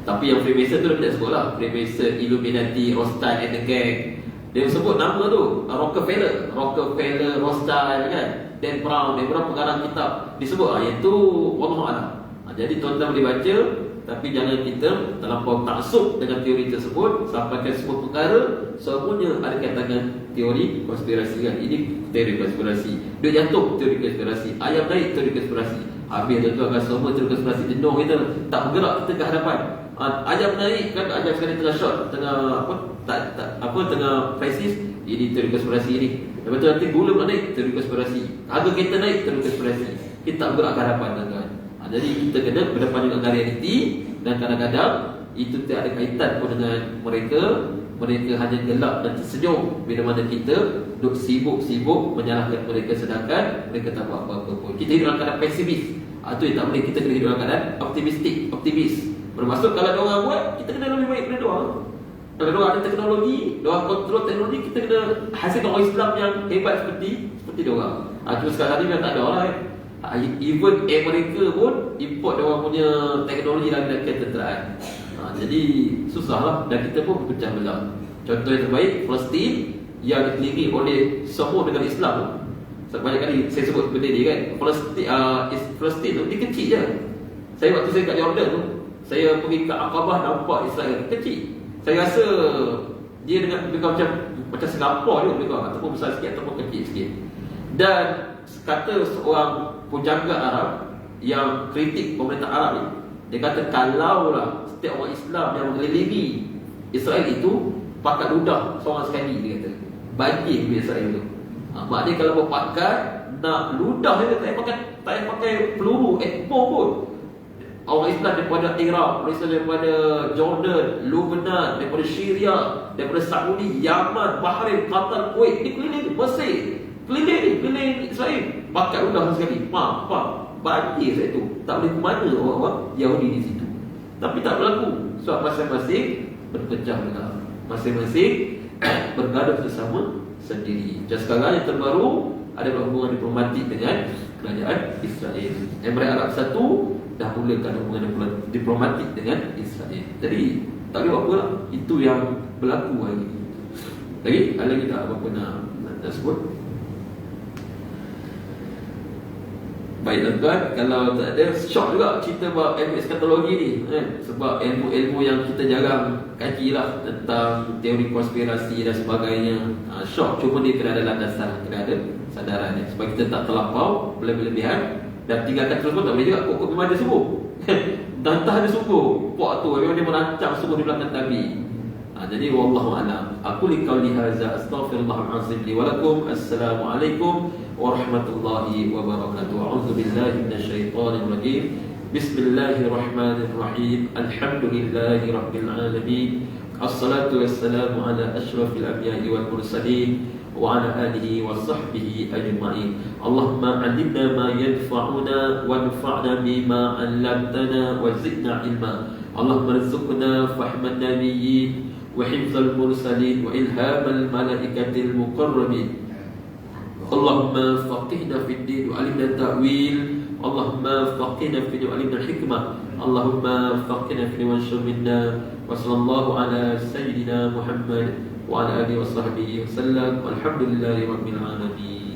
Tapi yang Freemason tu dia tidak sebut lah. Freemason, Illuminati, Rothschild and the gang. Dia sebut nama tu Rockefeller, Rothschild kan, Dan Brown pengarang kitab. Disebut itu Wallahualam. Jadi tuan-tuan boleh baca, tapi jangan kita terlampau taksub dengan teori tersebut. Sampaikan semua perkara semuanya ada kaitan dengan teori konspirasi kan. Ini teori konspirasi. Dia jatuh teori konspirasi, ayam naik teori konspirasi. Habis tuan-tuan akan semua teori konspirasi jenuh kita, tak bergerak kita ke hadapan. Ayam naik kan, ayam sekali tengah shot, tengah tengah krisis, ini teori konspirasi ini. Lepas tu nanti gula pula naik, teori konspirasi. Harga kereta naik, teori konspirasi. Kita tak bergerak ke hadapan tuan-tuan. Jadi kita kena berdepan dengan realiti. Dan kadang-kadang itu tidak ada kaitan pun dengan mereka. Mereka hanya gelap dan tersenyum bila mana kita duduk sibuk-sibuk menyalahkan mereka, sedangkan mereka tak buat apa-apa pun. Kita hidup dalam keadaan pesimis. Itu yang tak boleh. Kita kena hidup dalam keadaan optimis. Bermaksud kalau diorang buat, kita kena lebih baik daripada diorang. Kalau diorang ada teknologi, diorang kontrol teknologi, kita kena hasilkan orang Islam yang hebat seperti diorang. Cuma sekarang ni memang tak ada orang. Even mereka pun import diorang punya teknologi dalam ketenteraan. Jadi susahlah dan kita pun berpecah belah. Contoh yang terbaik, Palestin yang dikelilingi oleh semua negara Islam. Banyak kali saya sebut benda ni kan. Palestin tu dia kecil je. Waktu saya kat Jordan tu, saya pergi ke Aqabah, nampak Israel kecil. Saya rasa dia dengan macam Singapura juga, ataupun besar sikit ataupun kecil sikit. Dan kata seorang penjaga Arab yang kritik pemerintah Arab ni, dia kata kalaulah setiap orang Islam yang mengelilingi Israel itu pakat ludah seorang sekali, dia kata banjir di Israel tu. Maknanya kalau berpakat nak ludah dia tak payah pakai peluru atom pun. Orang Islam daripada Iraq, orang Islam daripada Jordan, Lebanon, daripada Syria, daripada Saudi, Yaman, Bahrain, Qatar, Kuwait, ni keliling Mesir, keliling Israel, pakat ludah sekali. Banjir saya tu. Tak boleh ke mana orang-orang Yahudi di situ. Tapi tak berlaku. Sebab masing-masing berpecah belah. Masing-masing bergaduh bersama sendiri. Dan sekarang yang terbaru ada hubungan diplomatik dengan kerajaan Israel. Emirat Arab Satu dah mulakan hubungan diplomatik dengan Israel. Jadi tak boleh buat apa lah. Itu yang berlaku hari ini. Ada lagi tak apa-apa nak sebut? Baik tuan-tuan, kalau tak ada, syok juga cerita buat ilmu eskatologi ni sebab ilmu-ilmu yang kita jarang kaji lah, tentang teori konspirasi dan sebagainya. Syok, cuma dia kena ada landasan, kena ada sadaran supaya kita tak terlampau berlebihan. Dan tinggalkan terus pun tak boleh juga. Kok memang dia sungguh Dantah dia sungguh. Pok tu memang dia merancang sungguh di belakang Nabi. Jadi wallahu a'lam. Aku liqauli hadza astaghfirullahal azim li wa lakum. Assalamualaikum warahmatullahi wabarakatuh. A'udzu billahi minasyaitonir rajim. Bismillahirrahmanirrahim. Alhamdulillahi rabbil alamin. Assalatu wassalamu ala asyrafil anbiya'i wal mursalin وعلى آله وصحبه أجمعين. اللهم علمنا ما ينفعنا وانفعنا بما علمتنا وزدنا علما. اللهم ارزقنا فهم النبيين وحفظ المرسلين وإلهام الملائكة المقربين. اللهم فقهنا في الدين وعلمنا التأويل. اللهم فقهنا في الدين وعلمنا الحكمة. اللهم فقهنا في الدين وانشر منا. وصلى الله على سيدنا محمد وعلى آله وصحبه وسلم والحمد لله رب العالمين.